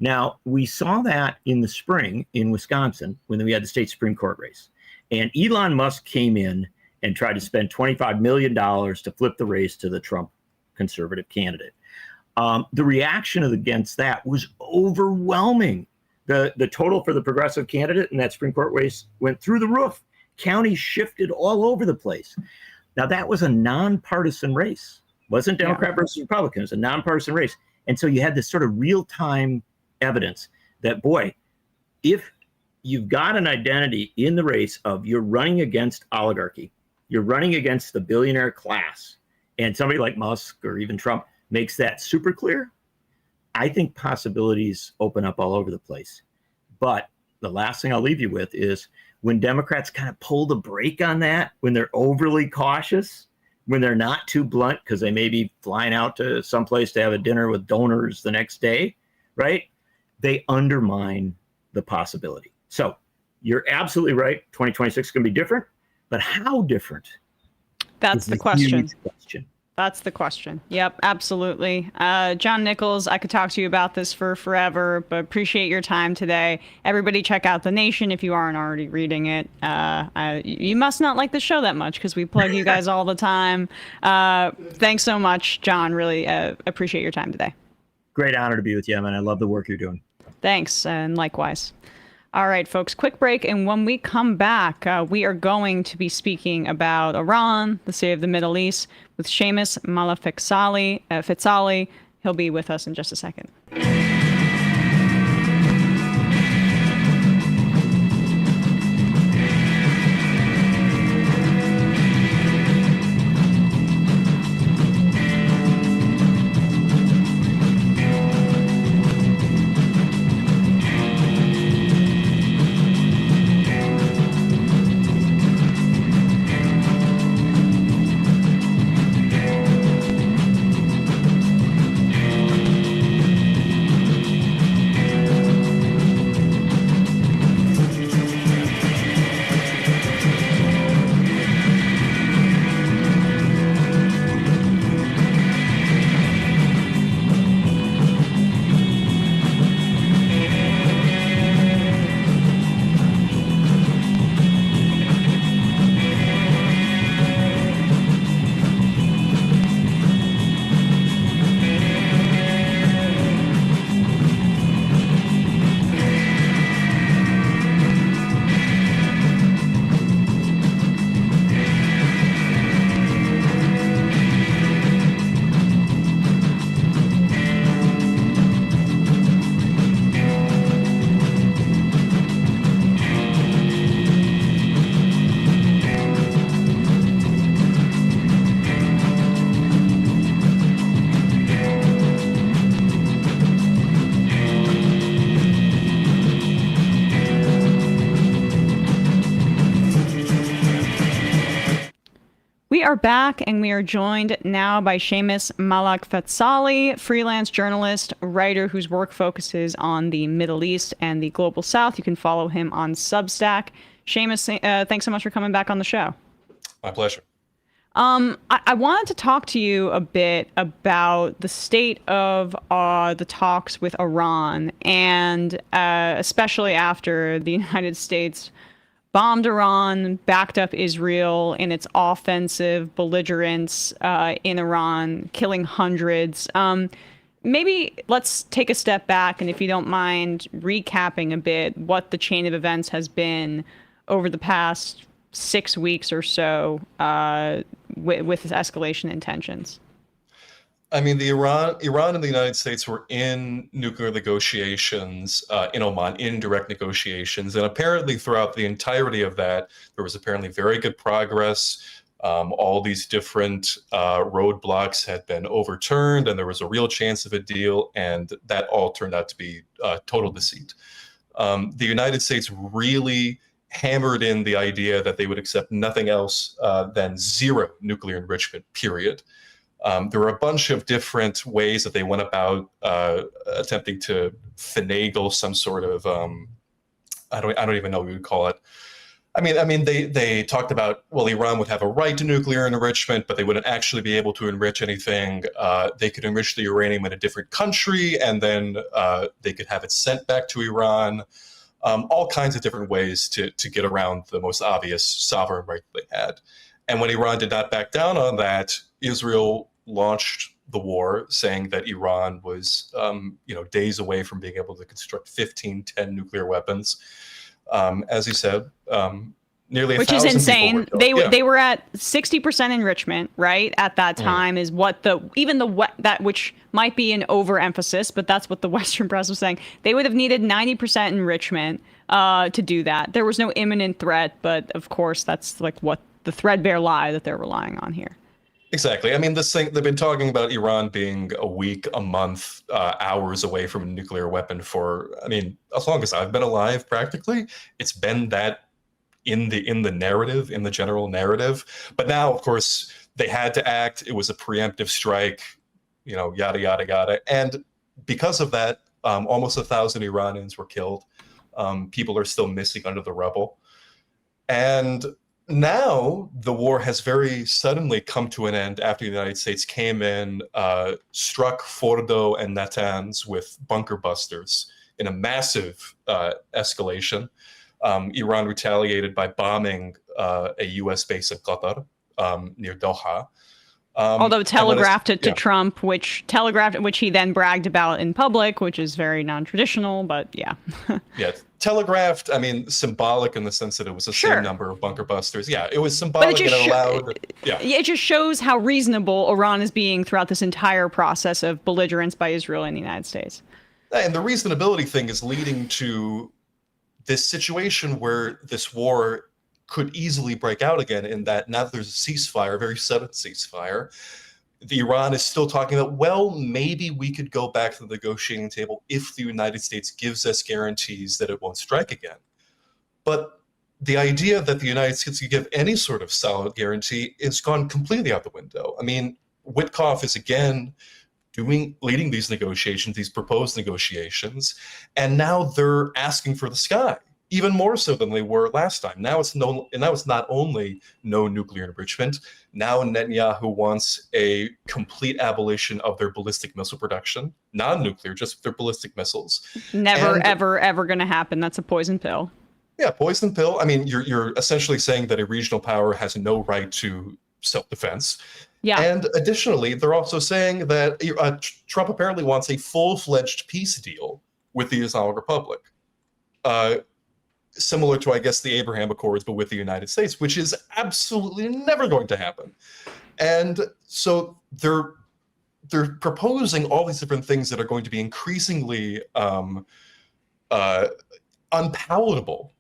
Now, we saw that in the spring in Wisconsin when we had the state Supreme Court race. And Elon Musk came in and tried to spend $25 million to flip the race to the Trump conservative candidate. The reaction against that was overwhelming. The total for the progressive candidate in that Supreme Court race went through the roof. Counties shifted all over the place. Now, that was a nonpartisan race. It wasn't Democrat versus Republican. It was a nonpartisan race. And so you had this sort of real-time evidence that, boy, if you've got an identity in the race of you're running against oligarchy, you're running against the billionaire class, and somebody like Musk or even Trump makes that super clear, I think possibilities open up all over the place. But the last thing I'll leave you with is, when Democrats kind of pull the brake on that, when they're overly cautious, when they're not too blunt because they may be flying out to someplace to have a dinner with donors the next day, right? They undermine the possibility. So you're absolutely right. 2026 is going to be different, but how different? That's the question. Question. That's the question. Yep, absolutely. John Nichols, I could talk to you about this for forever, but appreciate your time today. Everybody check out The Nation if you aren't already reading it. You must not like the show that much because we plug you guys all the time. Thanks so much, John. Really appreciate your time today. Great honor to be with you, man. I love the work you're doing. Thanks, and likewise. All right, folks, quick break. And when we come back, we are going to be speaking about Iran, the state of the Middle East, with Séamus Malekafzali. He'll be with us in just a second. We are back, and we are joined now by Séamus Malekafzali, freelance journalist, writer whose work focuses on the Middle East and the Global South. You can follow him on Substack. Séamus, thanks so much for coming back on the show. My pleasure. I wanted to talk to you a bit about the state of the talks with Iran, and especially after the United States bombed Iran, backed up Israel in its offensive belligerence in Iran, killing hundreds. Maybe let's take a step back, and if you don't mind recapping a bit what the chain of events has been over the past 6 weeks or so with this escalation in tensions. I mean, Iran and the United States were in nuclear negotiations in Oman, in direct negotiations. And apparently throughout the entirety of that, there was apparently very good progress. All these different roadblocks had been overturned, and there was a real chance of a deal. And that all turned out to be total deceit. The United States really hammered in the idea that they would accept nothing else than zero nuclear enrichment, period. There were a bunch of different ways that they went about attempting to finagle some sort of I don't even know what we would call it. I mean they talked about, well, Iran would have a right to nuclear enrichment, but they wouldn't actually be able to enrich anything. They could enrich the uranium in a different country, and then they could have it sent back to Iran. All kinds of different ways to get around the most obvious sovereign right they had. And when Iran did not back down on that, Israel launched the war, saying that Iran was, days away from being able to construct 10 nuclear weapons. As you said, nearly which is insane. They were at 60% enrichment, right? At that time, is what that which might be an overemphasis, but that's what the Western press was saying. They would have needed 90% enrichment to do that. There was no imminent threat, but of course, that's like what the threadbare lie that they're relying on here. Exactly. I mean, this thing, they've been talking about Iran being a week, a month, hours away from a nuclear weapon for, I mean, as long as I've been alive, practically. It's been that in the narrative, in the general narrative. But now, of course, they had to act. It was a preemptive strike, yada, yada, yada. And because of that, almost 1,000 Iranians were killed. People are still missing under the rubble. And now the war has very suddenly come to an end after the United States came in, struck Fordo and Natanz with bunker busters in a massive escalation. Iran retaliated by bombing a U.S. base in Qatar near Doha. Although telegraphed it to Trump, which he then bragged about in public, which is very non-traditional, but yeah. Yeah, telegraphed, I mean, symbolic in the sense that it was the same number of bunker busters. Yeah, it was symbolic and it allowed... It just shows how reasonable Iran is being throughout this entire process of belligerence by Israel and the United States. And the reasonability thing is leading to this situation where this war could easily break out again, in that now that there's a ceasefire, a very sudden ceasefire, Iran is still talking about, well, maybe we could go back to the negotiating table if the United States gives us guarantees that it won't strike again. But the idea that the United States could give any sort of solid guarantee is gone completely out the window. I mean, Witkoff is again leading these negotiations, these proposed negotiations, and now they're asking for the sky. Even more so than they were last time. Now it's not only no nuclear enrichment. Now Netanyahu wants a complete abolition of their ballistic missile production, non-nuclear, just their ballistic missiles. Never, ever going to happen. That's a poison pill. Yeah, poison pill. I mean, you're essentially saying that a regional power has no right to self-defense. Yeah. And additionally, they're also saying that Trump apparently wants a full-fledged peace deal with the Islamic Republic. Similar to, I guess, the Abraham Accords, but with the United States, which is absolutely never going to happen. And so they're proposing all these different things that are going to be increasingly unpalatable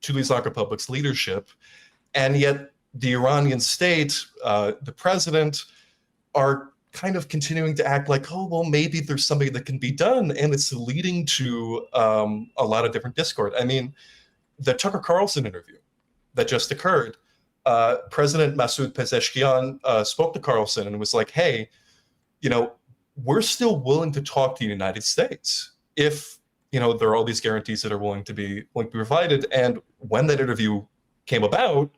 to the Islamic Republic's leadership. And yet the Iranian state, the president, are kind of continuing to act like, oh, well, maybe there's something that can be done. And it's leading to a lot of different discord. I mean, the Tucker Carlson interview that just occurred, President Masoud Pezeshkian spoke to Carlson and was like, hey, we're still willing to talk to the United States if, there are all these guarantees that are willing to be provided. And when that interview came about,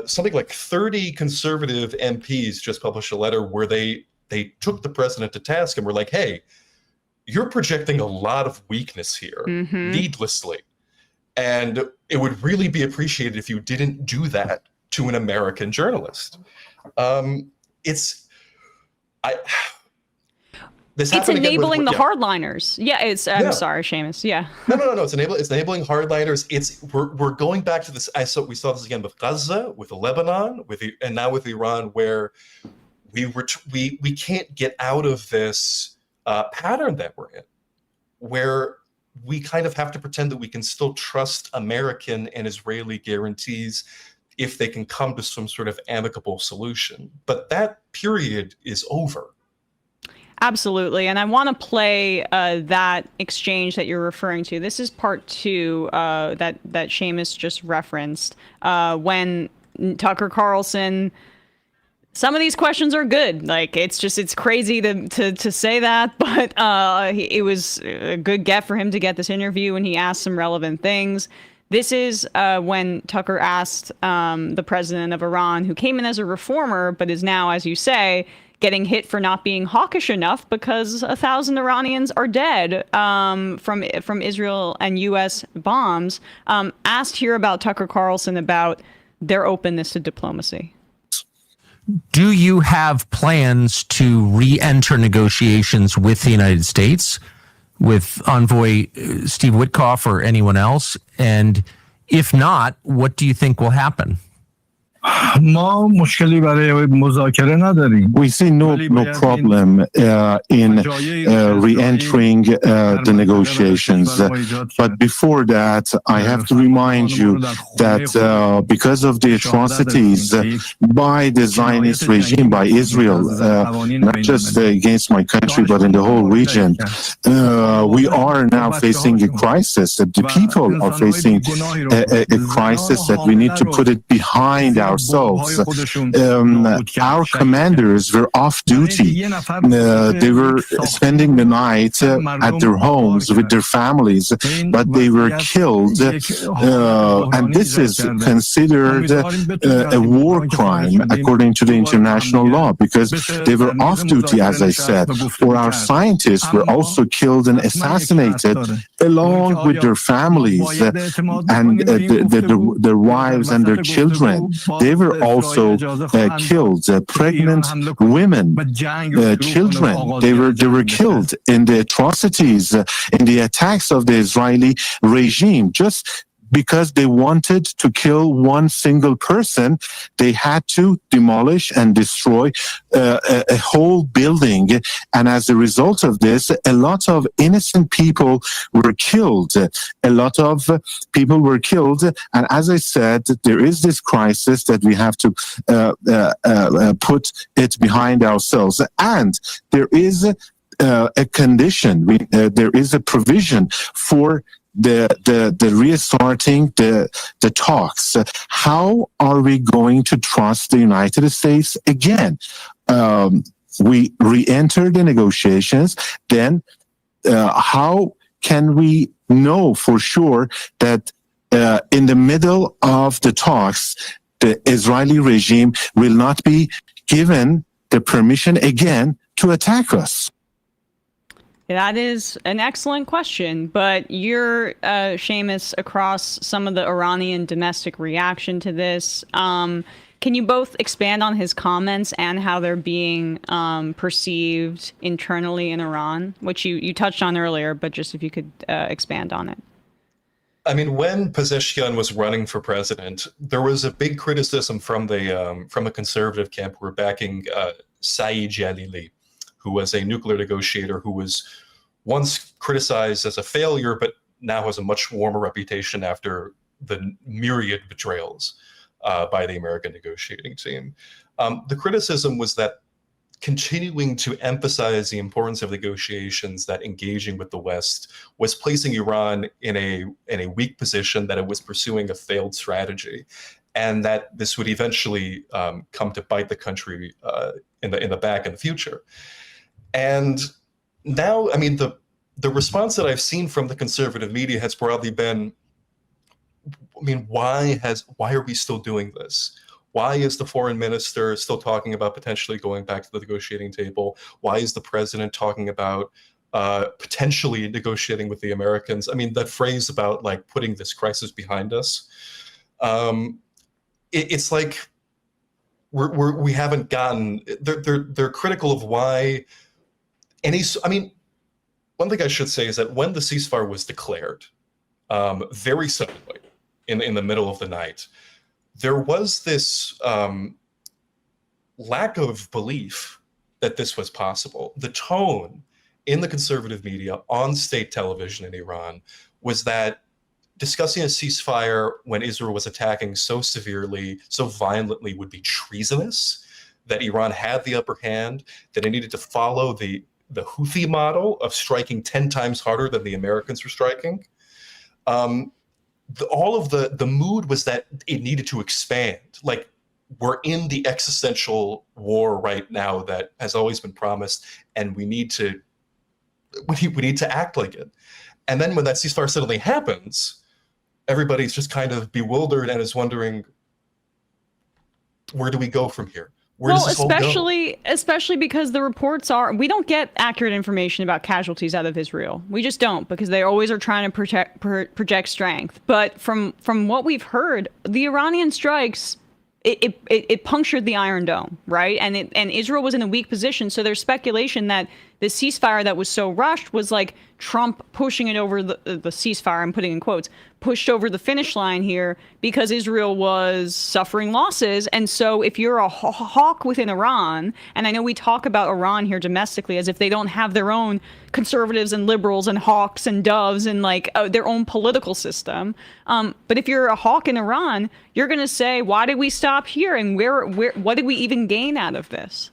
something like 30 conservative MPs just published a letter where they took the president to task and were like, hey, you're projecting a lot of weakness here, needlessly. And it would really be appreciated if you didn't do that to an American journalist. It's enabling the hardliners. Yeah, I'm sorry, Séamus. Yeah. No. It's enabling hardliners. We're going back to this. We saw this again with Gaza, with Lebanon, and now with Iran, where we can't get out of this pattern that we're in, where we kind of have to pretend that we can still trust American and Israeli guarantees if they can come to some sort of amicable solution. But that period is over. Absolutely. And I want to play that exchange that you're referring to. This is part 2 that Séamus just referenced, when Tucker Carlson... Some of these questions are good. Like, it's crazy to say that, but it was a good get for him to get this interview, and he asked some relevant things. This is when Tucker asked the president of Iran, who came in as a reformer, but is now, as you say, getting hit for not being hawkish enough because 1,000 Iranians are dead from Israel and U.S. bombs, asked here about Tucker Carlson about their openness to diplomacy. Do you have plans to re-enter negotiations with the United States, with Envoy Steve Witkoff or anyone else? And if not, what do you think will happen? We see no problem in re-entering the negotiations. But before that, I have to remind you that because of the atrocities by the Zionist regime, by Israel, not just against my country, but in the whole region, we are now facing a crisis. The people are facing a crisis that we need to put it behind ourselves. Our commanders were off duty. They were spending the night at their homes with their families, but they were killed. And this is considered a war crime according to the international law, because they were off duty, as I said. Or our scientists were also killed and assassinated along with their families and their wives and their children. They were also killed. Pregnant women, children, they were killed in the atrocities, in the attacks of the Israeli regime. Just because they wanted to kill one single person, they had to demolish and destroy a whole building. And as a result of this, a lot of innocent people were killed. A lot of people were killed. And as I said, there is this crisis that we have to put it behind ourselves. And there is a condition, there is a provision for the restarting the talks. How are we going to trust the United States again? We re-enter the negotiations. Then how can we know for sure that in the middle of the talks, the Israeli regime will not be given the permission again to attack us? That is an excellent question, but you're, Séamus, across some of the Iranian domestic reaction to this. Can you both expand on his comments and how they're being perceived internally in Iran, which you touched on earlier, but just if you could expand on it. I mean, when Pezeshkian was running for president, there was a big criticism from the conservative camp who were backing Saeed Jalili, who was a nuclear negotiator who was once criticized as a failure, but now has a much warmer reputation after the myriad betrayals by the American negotiating team. The criticism was that continuing to emphasize the importance of negotiations, that engaging with the West was placing Iran in a weak position, that it was pursuing a failed strategy, and that this would eventually come to bite the country in the back in the future. And now, I mean, the response that I've seen from the conservative media has broadly been, I mean, why are we still doing this? Why is the foreign minister still talking about potentially going back to the negotiating table? Why is the president talking about potentially negotiating with the Americans? I mean, that phrase about like putting this crisis behind us, it's like we haven't gotten. They're critical of why. I mean, one thing I should say is that when the ceasefire was declared, very suddenly, in the middle of the night, there was this lack of belief that this was possible. The tone in the conservative media on state television in Iran was that discussing a ceasefire when Israel was attacking so severely, so violently, would be treasonous, that Iran had the upper hand, that it needed to follow the Houthi model of striking 10 times harder than the Americans were striking. All of the mood was that it needed to expand. Like, we're in the existential war right now that has always been promised, and we need to act like it. And then when that ceasefire suddenly happens, everybody's just kind of bewildered and is wondering, where do we go from here? Where does this all go? Especially because the reports are, we don't get accurate information about casualties out of Israel. We just don't, because they always are trying to project strength. But from what we've heard, the Iranian strikes, it punctured the Iron Dome, right? And Israel was in a weak position. So there's speculation that the ceasefire that was so rushed was like Trump pushing it over the ceasefire, I'm putting in quotes, pushed over the finish line here because Israel was suffering losses. And so if you're a hawk within Iran, and I know we talk about Iran here domestically as if they don't have their own conservatives and liberals and hawks and doves and like their own political system. But if you're a hawk in Iran, you're going to say, why did we stop here? And what did we even gain out of this?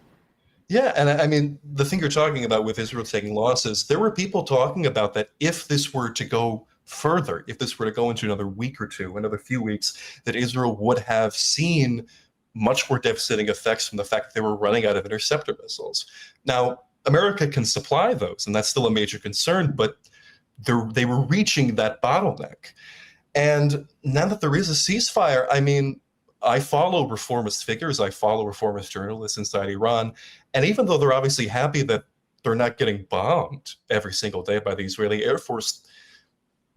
Yeah, and I mean, the thing you're talking about with Israel taking losses, there were people talking about that if this were to go further, if this were to go into another week or two, another few weeks, that Israel would have seen much more devastating effects from the fact that they were running out of interceptor missiles. Now, America can supply those, and that's still a major concern, but they were reaching that bottleneck. And now that there is a ceasefire, I mean, I follow reformist figures, I follow reformist journalists inside Iran, and even though they're obviously happy that they're not getting bombed every single day by the Israeli Air Force,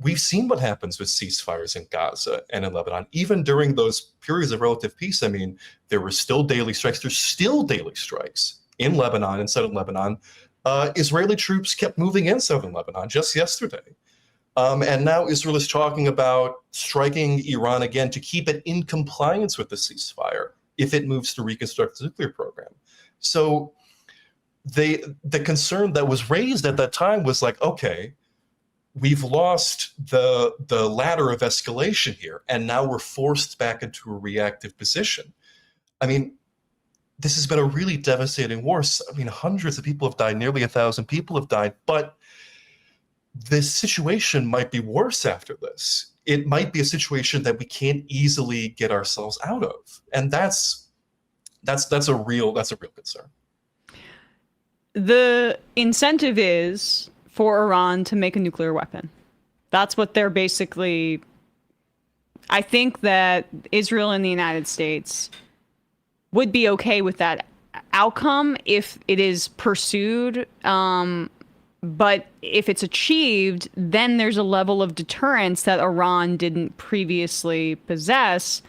we've seen what happens with ceasefires in Gaza and in Lebanon. Even during those periods of relative peace, I mean, there were still daily strikes. There's still daily strikes in Lebanon, in southern Lebanon. Israeli troops kept moving in southern Lebanon just yesterday. And now Israel is talking about striking Iran again to keep it in compliance with the ceasefire if it moves to reconstruct the nuclear program. So the concern that was raised at that time was like, okay, we've lost the ladder of escalation here, and now we're forced back into a reactive position. I mean, this has been a really devastating war. I mean, hundreds of people have died, nearly 1,000 people have died, but this situation might be worse after this. It might be a situation that we can't easily get ourselves out of, and that's a real concern. The incentive is for Iran to make a nuclear weapon. That's what they're basically. I think that Israel and the United States would be okay with that outcome if it is pursued. But if it's achieved, then there's a level of deterrence that Iran didn't previously possess.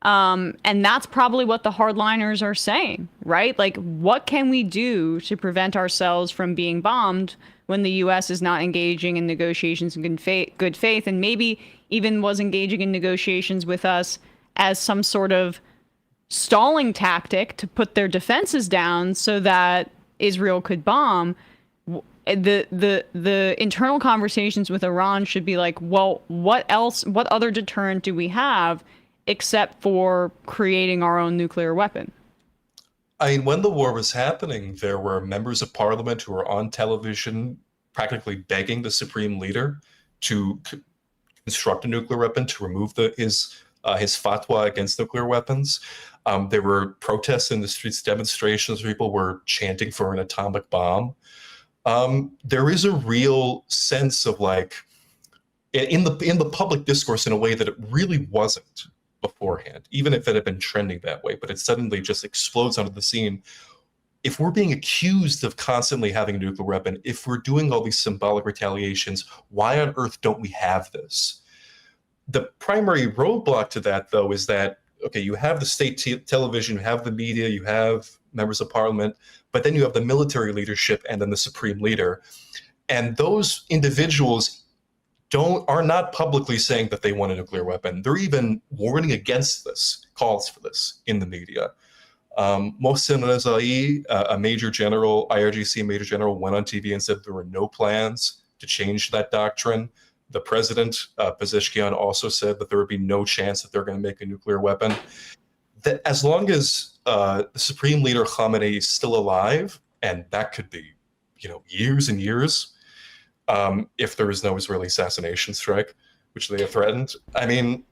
And that's probably what the hardliners are saying, right? Like, what can we do to prevent ourselves from being bombed when the U.S. is not engaging in negotiations in good faith, and maybe even was engaging in negotiations with us as some sort of stalling tactic to put their defenses down so that Israel could bomb? The internal conversations with Iran should be like, well, what other deterrent do we have except for creating our own nuclear weapon? I mean, when the war was happening, there were members of parliament who were on television practically begging the supreme leader to construct a nuclear weapon, to remove his fatwa against nuclear weapons. There were protests in the streets, demonstrations, people were chanting for an atomic bomb. There is a real sense of, like, in the public discourse in a way that it really wasn't beforehand, even if it had been trending that way, but it suddenly just explodes onto the scene. If we're being accused of constantly having a nuclear weapon, if we're doing all these symbolic retaliations, why on earth don't we have this? The primary roadblock to that, though, is that, okay, you have the state television, you have the media, you have members of parliament, but then you have the military leadership and then the supreme leader. And those individuals are not publicly saying that they want a nuclear weapon. They're even warning against this, calls for this in the media. Mohsen Rezai, a major general, IRGC major general, went on TV and said there were no plans to change that doctrine. The president, Pezeshkian, also said that there would be no chance that they're going to make a nuclear weapon. That as long as the Supreme Leader Khamenei is still alive, and that could be, years and years, if there is no Israeli assassination strike, which they have threatened, I mean,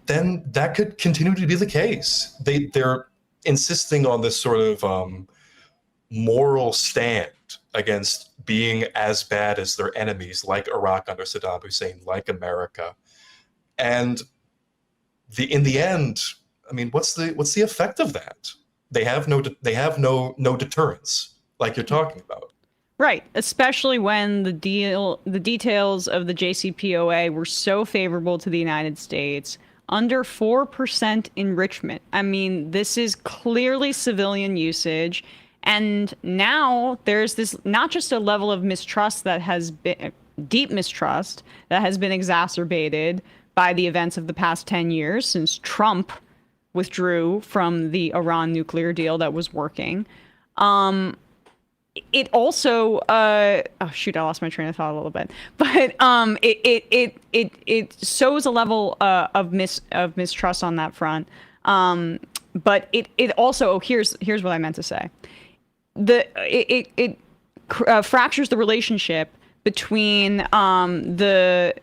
then that could continue to be the case. They're insisting on this sort of moral stand against being as bad as their enemies, like Iraq under Saddam Hussein, like America. And in the end, I mean, what's the effect of that? They have no deterrence, like you're talking about. Right, especially when the details of the JCPOA were so favorable to the United States, under 4% enrichment. I mean, this is clearly civilian usage. And now there's this, not just a level of mistrust that has been, deep mistrust that has been exacerbated by the events of the past 10 years since Trump withdrew from the Iran nuclear deal that was working. It also, oh shoot, I lost my train of thought a little bit. But it shows a level of mistrust on that front. But it also, here's what I meant to say. It fractures the relationship between the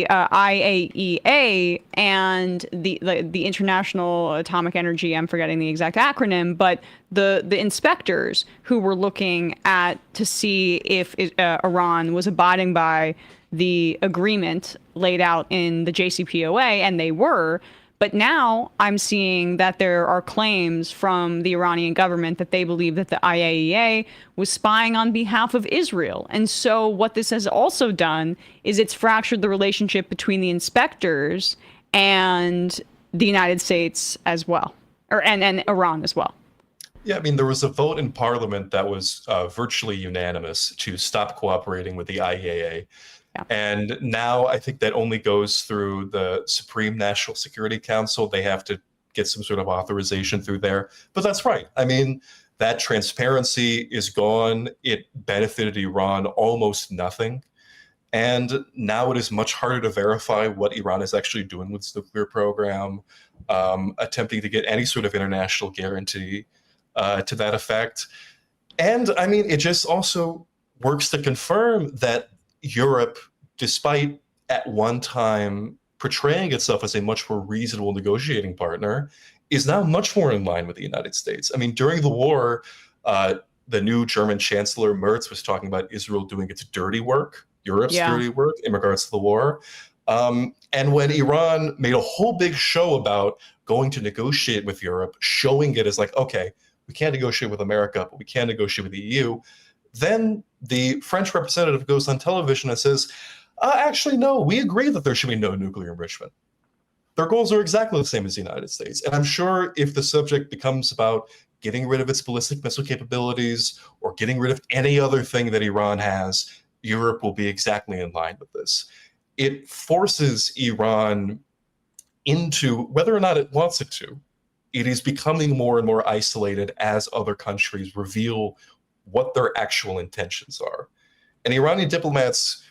IAEA and the International Atomic Energy. I'm forgetting the exact acronym, but the inspectors who were looking at to see if Iran was abiding by the agreement laid out in the JCPOA, and they were. But now I'm seeing that there are claims from the Iranian government that they believe that the IAEA was spying on behalf of Israel. And so what this has also done is it's fractured the relationship between the inspectors and the United States as well, and Iran as well. Yeah, I mean, there was a vote in Parliament that was virtually unanimous to stop cooperating with the IAEA. And now I think that only goes through the Supreme National Security Council. They have to get some sort of authorization through there. But that's right. I mean, that transparency is gone. It benefited Iran almost nothing. And now it is much harder to verify what Iran is actually doing with its nuclear program, attempting to get any sort of international guarantee to that effect. And I mean, it just also works to confirm that Europe, despite at one time portraying itself as a much more reasonable negotiating partner, is now much more in line with the United States. I mean, during the war, the new German Chancellor Merz was talking about Israel doing its dirty work, Europe's dirty work in regards to the war. And when Iran made a whole big show about going to negotiate with Europe, showing it as like, okay, we can't negotiate with America, but we can negotiate with the EU, then the French representative goes on television and says, actually, no, we agree that there should be no nuclear enrichment. Their goals are exactly the same as the United States. And I'm sure if the subject becomes about getting rid of its ballistic missile capabilities or getting rid of any other thing that Iran has, Europe will be exactly in line with this. It forces Iran into, whether or not it wants it to, it is becoming more and more isolated as other countries reveal what their actual intentions are. And Iranian diplomats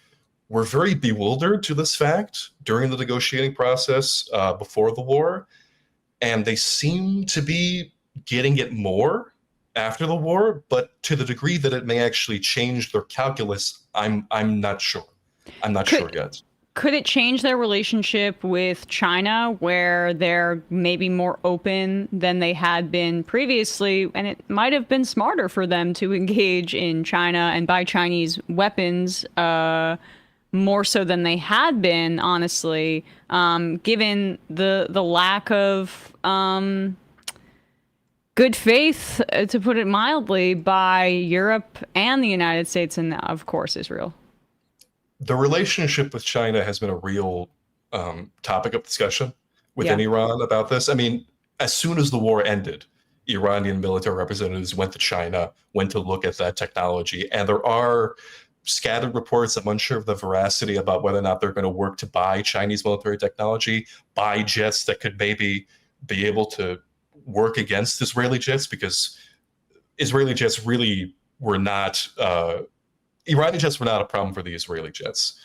were very bewildered to this fact during the negotiating process before the war, and they seem to be getting it more after the war, but to the degree that it may actually change their calculus, I'm not sure. I'm not sure yet. Could it change their relationship with China, where they're maybe more open than they had been previously? And it might have been smarter for them to engage in China and buy Chinese weapons more so than they had been, honestly, given the lack of good faith, to put it mildly, by Europe and the United States and, of course, Israel. The relationship with China has been a real topic of discussion within Iran about this. I mean, as soon as the war ended, Iranian military representatives went to China, went to look at that technology. And there are scattered reports, I'm unsure of the veracity, about whether or not they're going to work to buy Chinese military technology, buy jets that could maybe be able to work against Israeli jets, because Israeli jets really were not... Iranian jets were not a problem for the Israeli jets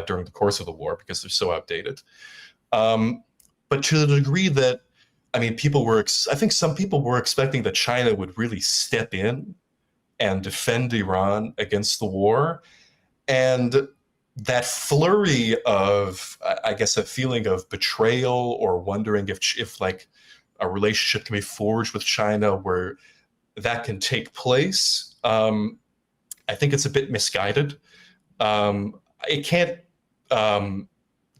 during the course of the war because they're so outdated. But to the degree that, I mean, I think some people were expecting that China would really step in and defend Iran against the war. And that flurry of, I guess, a feeling of betrayal or wondering if like a relationship can be forged with China where that can take place, I think it's a bit misguided. It can't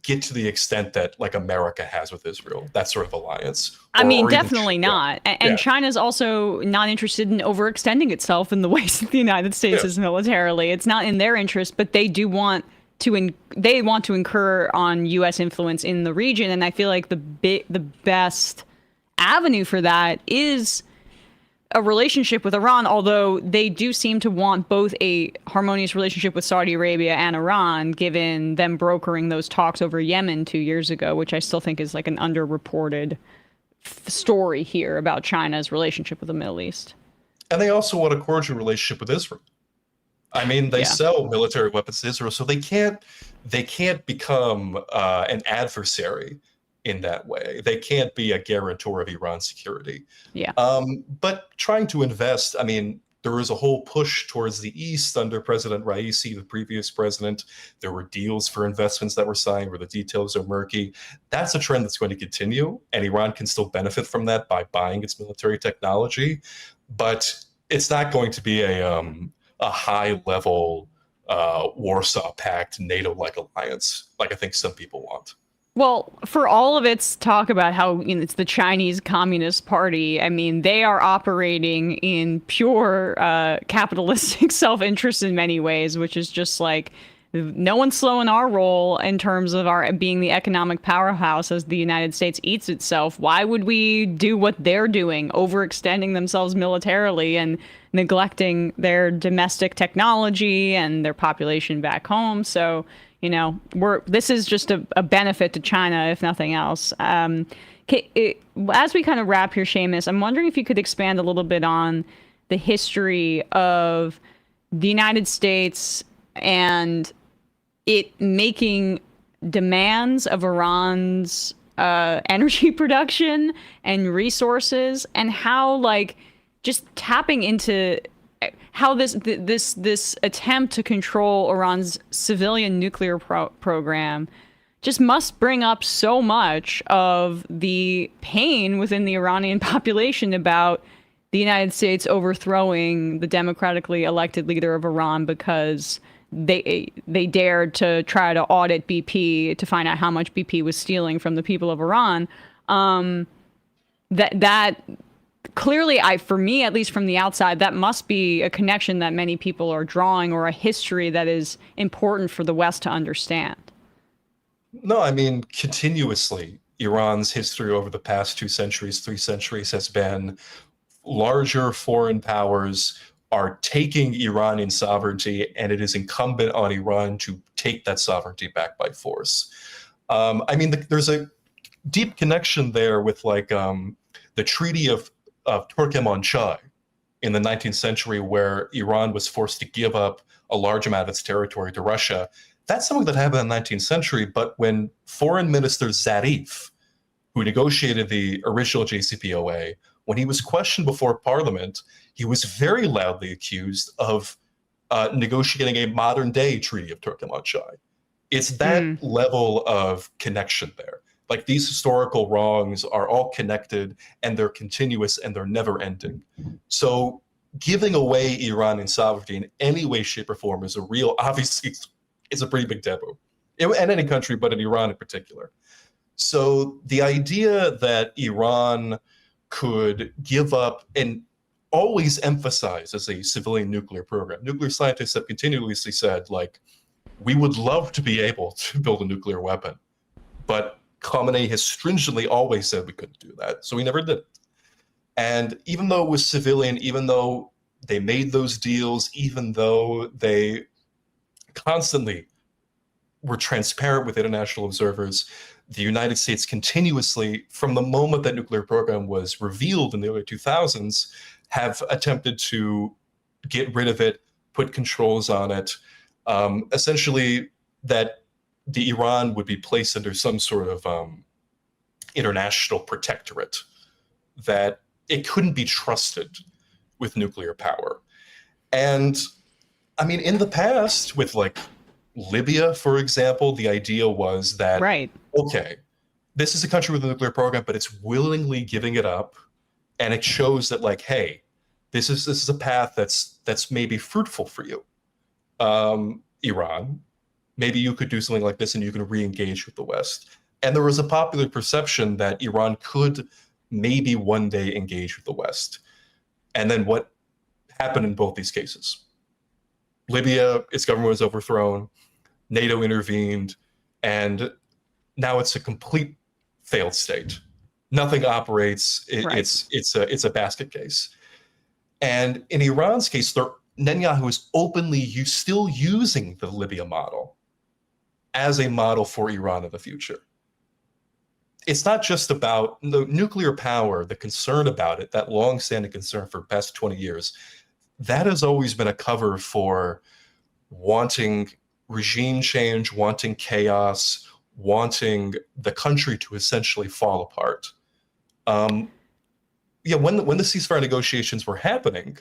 get to the extent that like America has with Israel, that sort of alliance. I mean, definitely not. And China's also not interested in overextending itself in the ways that the United States is militarily. It's not in their interest, but they do want to they want to incur on U.S. influence in the region. And I feel like the best avenue for that is a relationship with Iran, although they do seem to want both a harmonious relationship with Saudi Arabia and Iran, given them brokering those talks over Yemen 2 years ago, which I still think is like an underreported story here about China's relationship with the Middle East. And they also want a cordial relationship with Israel. I mean, they sell military weapons to Israel, so they can't become an adversary in that way. They can't be a guarantor of Iran's security. Yeah. But trying to invest, I mean, There was a whole push towards the East under President Raisi, the previous president. There were deals for investments that were signed where the details are murky. That's a trend that's going to continue, and Iran can still benefit from that by buying its military technology. But it's not going to be a high-level Warsaw Pact, NATO-like alliance, like I think some people want. Well, for all of its talk about how it's the Chinese Communist Party, I mean, they are operating in pure capitalistic self-interest in many ways, which is just like, no one's slowing our roll in terms of our being the economic powerhouse as the United States eats itself. Why would we do what they're doing, overextending themselves militarily and neglecting their domestic technology and their population back home? So, this is just a benefit to China, if nothing else. As we kind of wrap here, Séamus, I'm wondering if you could expand a little bit on the history of the United States and it making demands of Iran's energy production and resources, and how, just tapping into how this attempt to control Iran's civilian nuclear program just must bring up so much of the pain within the Iranian population about the United States overthrowing the democratically elected leader of Iran because they dared to try to audit BP to find out how much BP was stealing from the people of Iran. That clearly, for me, at least from the outside, that must be a connection that many people are drawing, or a history that is important for the West to understand. No, I mean, continuously, Iran's history over the past 2 centuries, 3 centuries has been larger foreign powers are taking Iranian sovereignty, and it is incumbent on Iran to take that sovereignty back by force. There's a deep connection there with the Treaty of Turkmenistan in the 19th century, where Iran was forced to give up a large amount of its territory to Russia. That's something that happened in the 19th century, but when Foreign Minister Zarif, who negotiated the original JCPOA, when he was questioned before Parliament, he was very loudly accused of negotiating a modern-day Treaty of Turkmenistan. It's that level of connection there. These historical wrongs are all connected, and they're continuous, and they're never ending. So giving away Iranian sovereignty in any way, shape, or form is obviously, it's a pretty big taboo. In any country, but in Iran in particular. So the idea that Iran could give up and always emphasize as a civilian nuclear program. Nuclear scientists have continuously said, we would love to be able to build a nuclear weapon, but Khamenei has stringently always said we couldn't do that, so we never did it. And even though it was civilian, even though they made those deals, even though they constantly were transparent with international observers, the United States continuously, from the moment that nuclear program was revealed in the early 2000s, have attempted to get rid of it, put controls on it, essentially that the Iran would be placed under some sort of international protectorate, that it couldn't be trusted with nuclear power. And in the past, with Libya, for example, the idea was that, okay, this is a country with a nuclear program, but it's willingly giving it up. And it shows that, hey, this is a path that's maybe fruitful for you. Iran, maybe you could do something like this and you can re-engage with the West. And there was a popular perception that Iran could maybe one day engage with the West. And then what happened in both these cases? Libya, its government was overthrown, NATO intervened, and now it's a complete failed state. Nothing operates. It's a basket case. And in Iran's case, Netanyahu is openly still using the Libya model as a model for Iran in the future. It's not just about the nuclear power, the concern about it, that long-standing concern for the past 20 years. That has always been a cover for wanting regime change, wanting chaos, wanting the country to essentially fall apart. When the ceasefire negotiations were happening,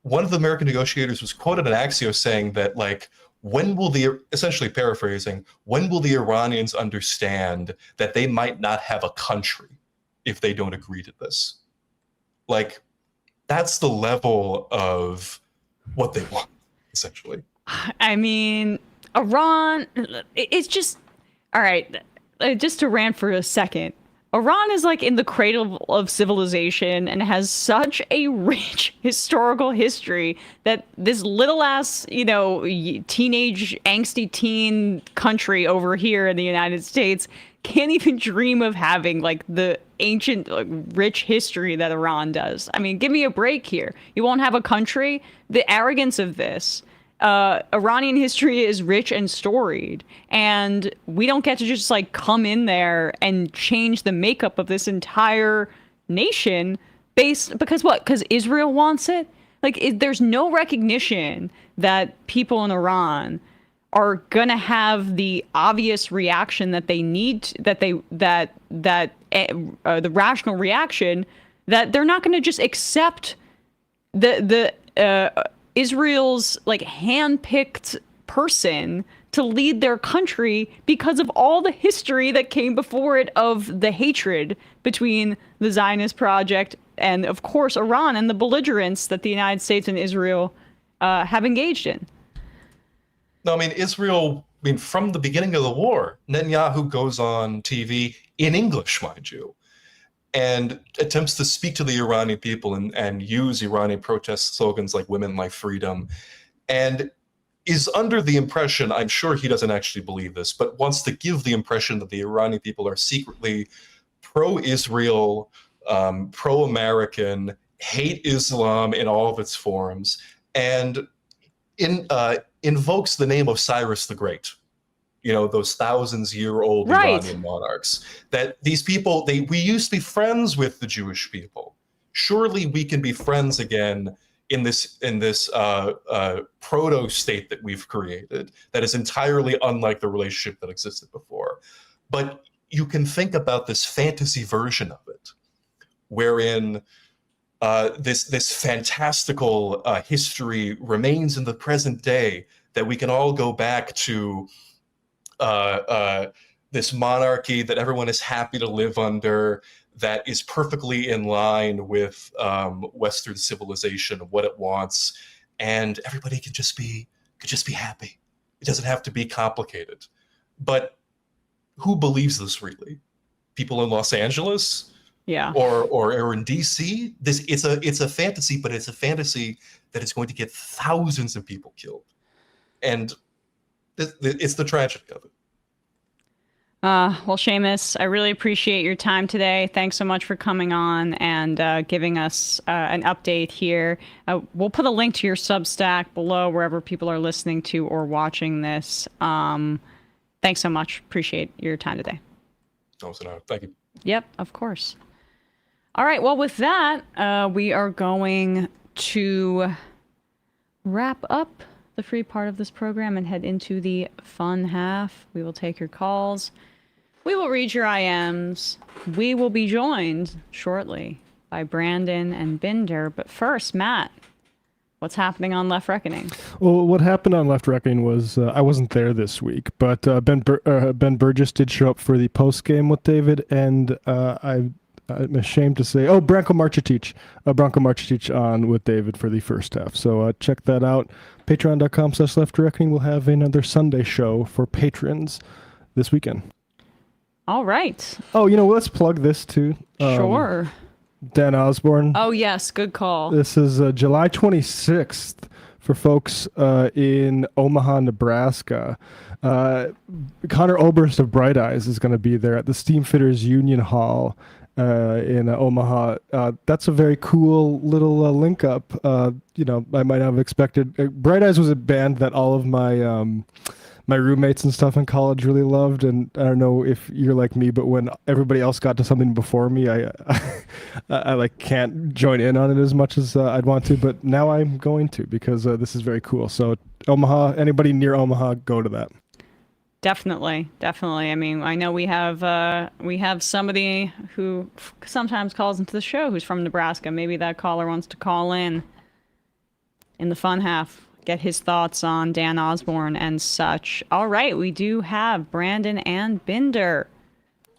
one of the American negotiators was quoted in Axios saying that, like, essentially paraphrasing, when will the Iranians understand that they might not have a country if they don't agree to this? Like, that's the level of what they want, essentially. I mean, Iran, it's just, all right, just to rant for a second. Iran is like in the cradle of civilization and has such a rich historical history that this little ass, teenage angsty teen country over here in the United States can't even dream of having like the ancient, rich history that Iran does. I mean, give me a break here. You won't have a country? The arrogance of this. Iranian history is rich and storied, and we don't get to just like come in there and change the makeup of this entire nation because what? Because Israel wants it? Like, there's no recognition that people in Iran are gonna have the obvious reaction that they need, the rational reaction that they're not gonna just accept Israel's like hand-picked person to lead their country because of all the history that came before it of the hatred between the Zionist project and, of course, Iran and the belligerence that the United States and Israel have engaged in. No, I mean, Israel, from the beginning of the war, Netanyahu goes on TV in English, mind you, and attempts to speak to the Iranian people and use Iranian protest slogans like women, life, freedom, and is under the impression, I'm sure he doesn't actually believe this, but wants to give the impression that the Iranian people are secretly pro-Israel, pro-American, hate Islam in all of its forms, and invokes the name of Cyrus the Great. Those thousands-year-old Iranian monarchs, that these people, we used to be friends with the Jewish people. Surely we can be friends again in this proto-state that we've created that is entirely unlike the relationship that existed before. But you can think about this fantasy version of it, wherein this fantastical history remains in the present day, that we can all go back to this monarchy that everyone is happy to live under, that is perfectly in line with Western civilization and what it wants, and everybody could just be happy. It doesn't have to be complicated. But who believes this really? People in Los Angeles? Yeah. Or in DC? It's a fantasy, but it's a fantasy that is going to get thousands of people killed. And it's the tragedy of it. Well, Séamus, I really appreciate your time today. Thanks so much for coming on and giving us an update here. We'll put a link to your Substack below wherever people are listening to or watching this. Thanks so much. Appreciate your time today. Thank you. Yep, of course. All right. Well, with that, we are going to wrap up the free part of this program and head into the fun half. We will take your calls. We will read your IMs. We will be joined shortly by Brandon and Binder. But first, Matt, what's happening on Left Reckoning? Well, what happened on Left Reckoning was I wasn't there this week, but Ben Burgess did show up for the post game with David, and I'm ashamed to say, Bronco Marchetic on with David for the first half. So check that out. Patreon.com/Left Reckoning will have another Sunday show for patrons this weekend. All right. Oh, let's plug this too. Sure. Dan Osborn. Oh, yes. Good call. This is July 26th for folks in Omaha, Nebraska. Connor Oberst of Bright Eyes is going to be there at the Steamfitters Union Hall in Omaha. That's a very cool little link up. I might have expected. Bright Eyes was a band that all of my my roommates and stuff in college really loved, and I don't know if you're like me, but when everybody else got to something before me, I like can't join in on it as much as I'd want to, but now I'm going to, because this is very cool. So Omaha, anybody near Omaha, go to that. Definitely. I mean, I know we have somebody who sometimes calls into the show who's from Nebraska. Maybe that caller wants to call in. in the fun half, get his thoughts on Dan Osborn and such. All right, we do have Brandon and Binder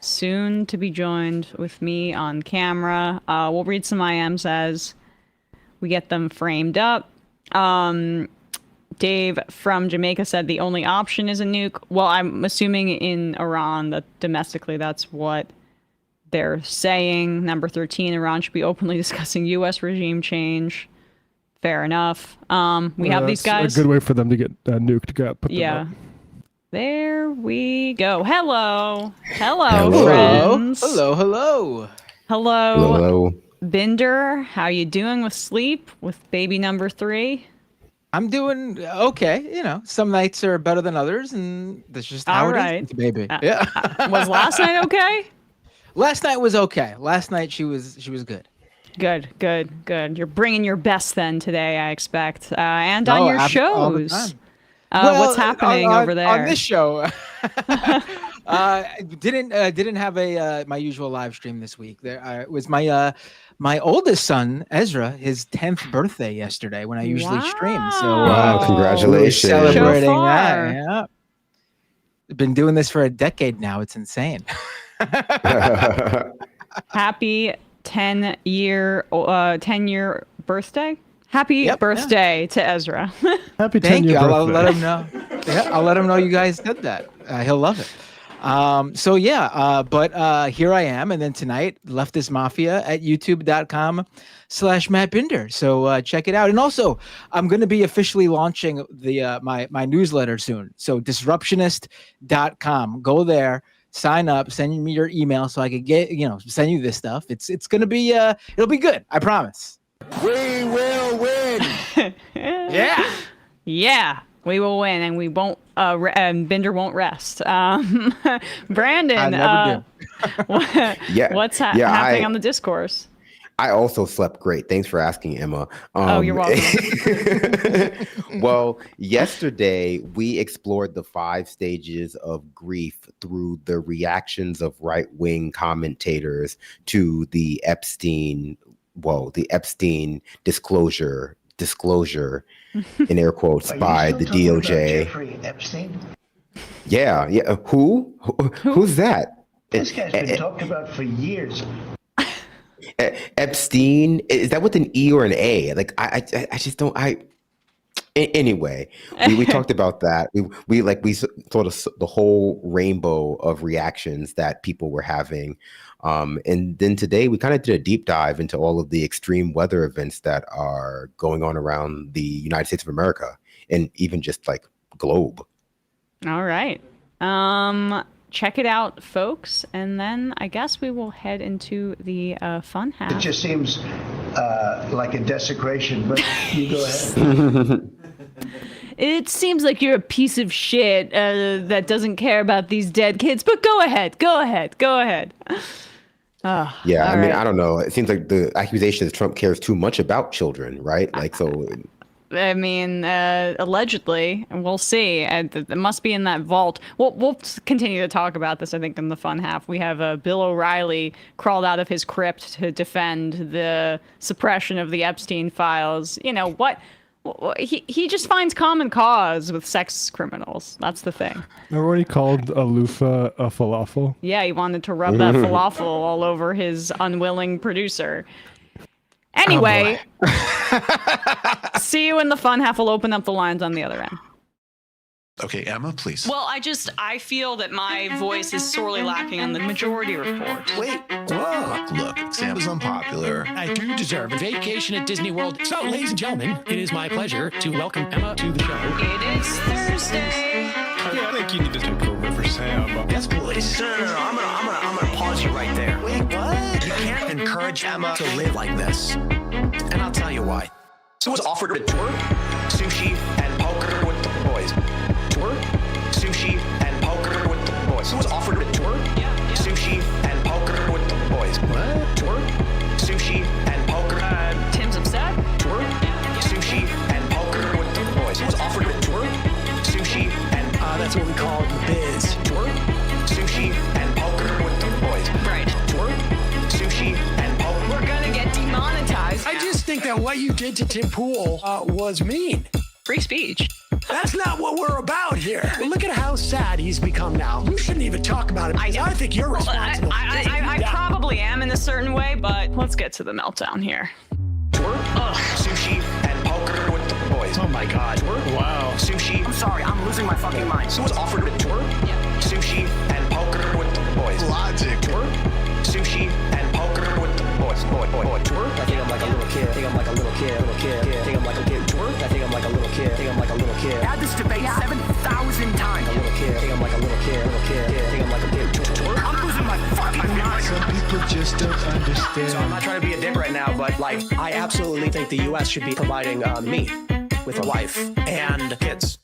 soon to be joined with me on camera. We'll read some IMs as we get them framed up. Dave from Jamaica said the only option is a nuke. Well, I'm assuming in Iran that domestically that's what they're saying. Number 13, Iran should be openly discussing U.S. regime change. Fair enough. We have these guys. A good way for them to get nuked. Put them up. There we go. Hello, friends. Hello. Binder, how you doing with sleep? With baby number 3? I'm doing okay. Some nights are better than others, and that's just how it is with the baby. Was last night okay? Last night was okay. Last night she was good. Good. You're bringing your best then today, I expect, and on your shows. What's happening over there on this show? Didn't have my usual live stream this week. It was my oldest son Ezra, his 10th birthday yesterday when I usually stream. So congratulations! Celebrating that. Yeah. I've been doing this for a decade now. It's insane. Happy 10-year birthday. Happy birthday to Ezra. Happy 10-year birthday. Thank you. I'll let him know. I'll let him know you guys did that. He'll love it. But here I am. And then tonight, Leftist Mafia at youtube.com/Matt Binder. So check it out. And also, I'm going to be officially launching my newsletter soon. So disruptionist.com. Go there. Sign up, send me your email so I could send you this stuff. It's going to be, it'll be good. I promise. We will win. Yeah, we will win, and we won't. And Binder won't rest. Brandon, I never do. What's happening on the discourse? I also slept great. Thanks for asking, Emma. You're welcome. Well, yesterday we explored the 5 stages of grief through the reactions of right-wing commentators to the Epstein disclosure in air quotes by the DOJ. Jeffrey Epstein? Yeah. Who's that? This guy's been talked about for years. Epstein, is that with an E or an A? Like I just don't. Anyway, we talked about that. We sort of the whole rainbow of reactions that people were having, and then today we kind of did a deep dive into all of the extreme weather events that are going on around the United States of America and even just like globe. All right. Check it out, folks, and then I guess we will head into the fun half. It just seems like a desecration, but you go ahead. It seems like you're a piece of shit that doesn't care about these dead kids, but go ahead. I mean, I don't know. It seems like the accusation is Trump cares too much about children, right? I mean, allegedly, and we'll see. It must be in that vault. We'll continue to talk about this, I think, in the fun half. We have Bill O'Reilly crawled out of his crypt to defend the suppression of the Epstein files. You know what? He just finds common cause with sex criminals. That's the thing. Remember when he called a loofah a falafel? Yeah, he wanted to rub that falafel all over his unwilling producer. Anyway, see you in the fun half. We'll open up the lines on the other end. Okay, Emma, please. Well, I feel that my voice is sorely lacking on the majority report. Wait, look, Sam is unpopular. I do deserve a vacation at Disney World. So, ladies and gentlemen, it is my pleasure to welcome Emma to the show. It is Thursday. Yeah, I think you need to take over for Sam. Yes, please. No, I'm gonna pause you right there. Wait, what? You can't encourage Emma to live like this. And I'll tell you why. So was offered to tour, sushi, and poker with the boys. Tour, sushi, and poker with the boys. So was offered to tour, sushi, and poker with the boys. What? Tour, sushi, and poker. Tim's upset. Tour, sushi, and poker with the boys. So was offered to tour, sushi, and that's what we call the biz. Tour, sushi, and poker with the boys. Right. Tour, sushi, and poker. We're gonna get demonetized. I just think America, what you did to Tim Pool was mean. Free speech. That's not what we're about here. Look at how sad he's become now. You shouldn't even talk about it. I think you're responsible. I probably am in a certain way, but let's get to the meltdown here. Sushi and poker with the boys. Oh my God. Wow. Sushi. I'm sorry, I'm losing my fucking mind. So was offered a tour. Yeah. Sushi and poker with the boys. Logic. Tour. Sushi and poker with the boys. Boy. Tour. I think I'm like a little kid. I think I'm like a little kid. I think I'm like a kid. Tour. I think I'm like a little kid. I think I'm like a little kid. Had this debate 7,000 times. A little kid. I think I'm like a little kid. I think I'm like a kid. Tour. I'm losing my fucking mind. Some people just don't understand. So I'm not trying to be a dick right now, but like, I absolutely think the U.S. should be providing me with a wife and kids.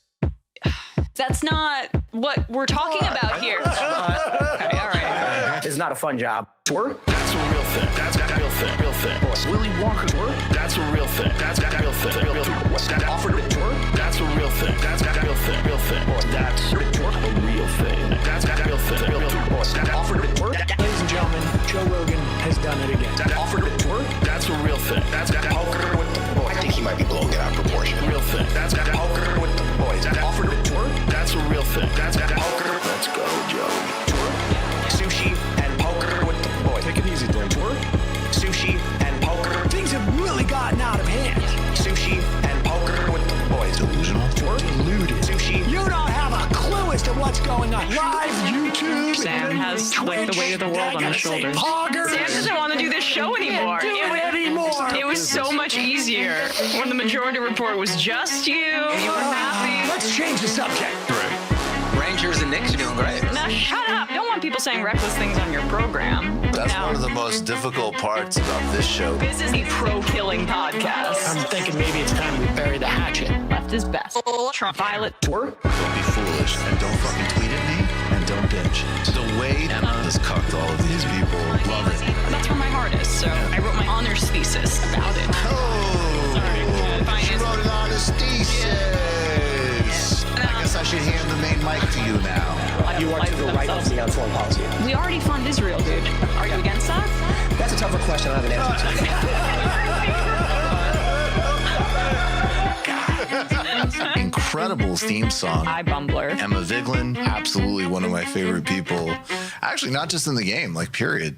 That's not what we're talking about here. Okay, all right. It's not a fun job. Tour? That's a real thing. That's a real thing. Real thing. Willy Wonka tour? That's a real thing. That's a real thing. Real thing. What's that offered a tour? That's a real thing. That's a real thing. Real thing. That's a real thing. That's a real thing. Real thing. What's that offered a tour? Ladies and gentlemen, Joe Rogan has done it again. That offered a tour? That's a real thing. That's poker with the boys. I think he might be blowing it out of proportion. Real thing. That's poker with the boys. That offered a tour? That's a real thing. That's poker. Let's go, Joe. Tour? Sushi and poker with the boys. Take it easy, Dan. Tour? Sushi and poker. Things have really gotten out of hand. Sushi and poker with the boys. Delusional. Tour? Deluded. Sushi. You don't have a clue as to what's going on. Live YouTube. Sam has like the weight of the world on his shoulders. Sam Sam doesn't want to do this show anymore. It was so much easier when the Majority Report was just you. You were happy. Let's change the subject. Rangers and Knicks are doing great. Now shut up. You don't want people saying reckless things on your program. That's now, one of the most difficult parts about this show. This is a pro-killing podcast. I'm thinking maybe it's time we bury the hatchet. Left is best. Trump. Violet. Tour? Don't be foolish and don't fucking tweet at me and don't bitch. The way Emma has cucked all of these people, love it. That's where my heart is, so I wrote my honors thesis about it. Oh, Sorry. she wrote an honest thesis. I guess I should hand the main mic to you now. You are to the right of me on foreign policy. We already fund Israel, dude. Are you against that? That's a tougher question. I have an answer to. Incredible theme song. Hi, Bumbler. Emma Vigeland, absolutely one of my favorite people. Actually, not just in the game, like period.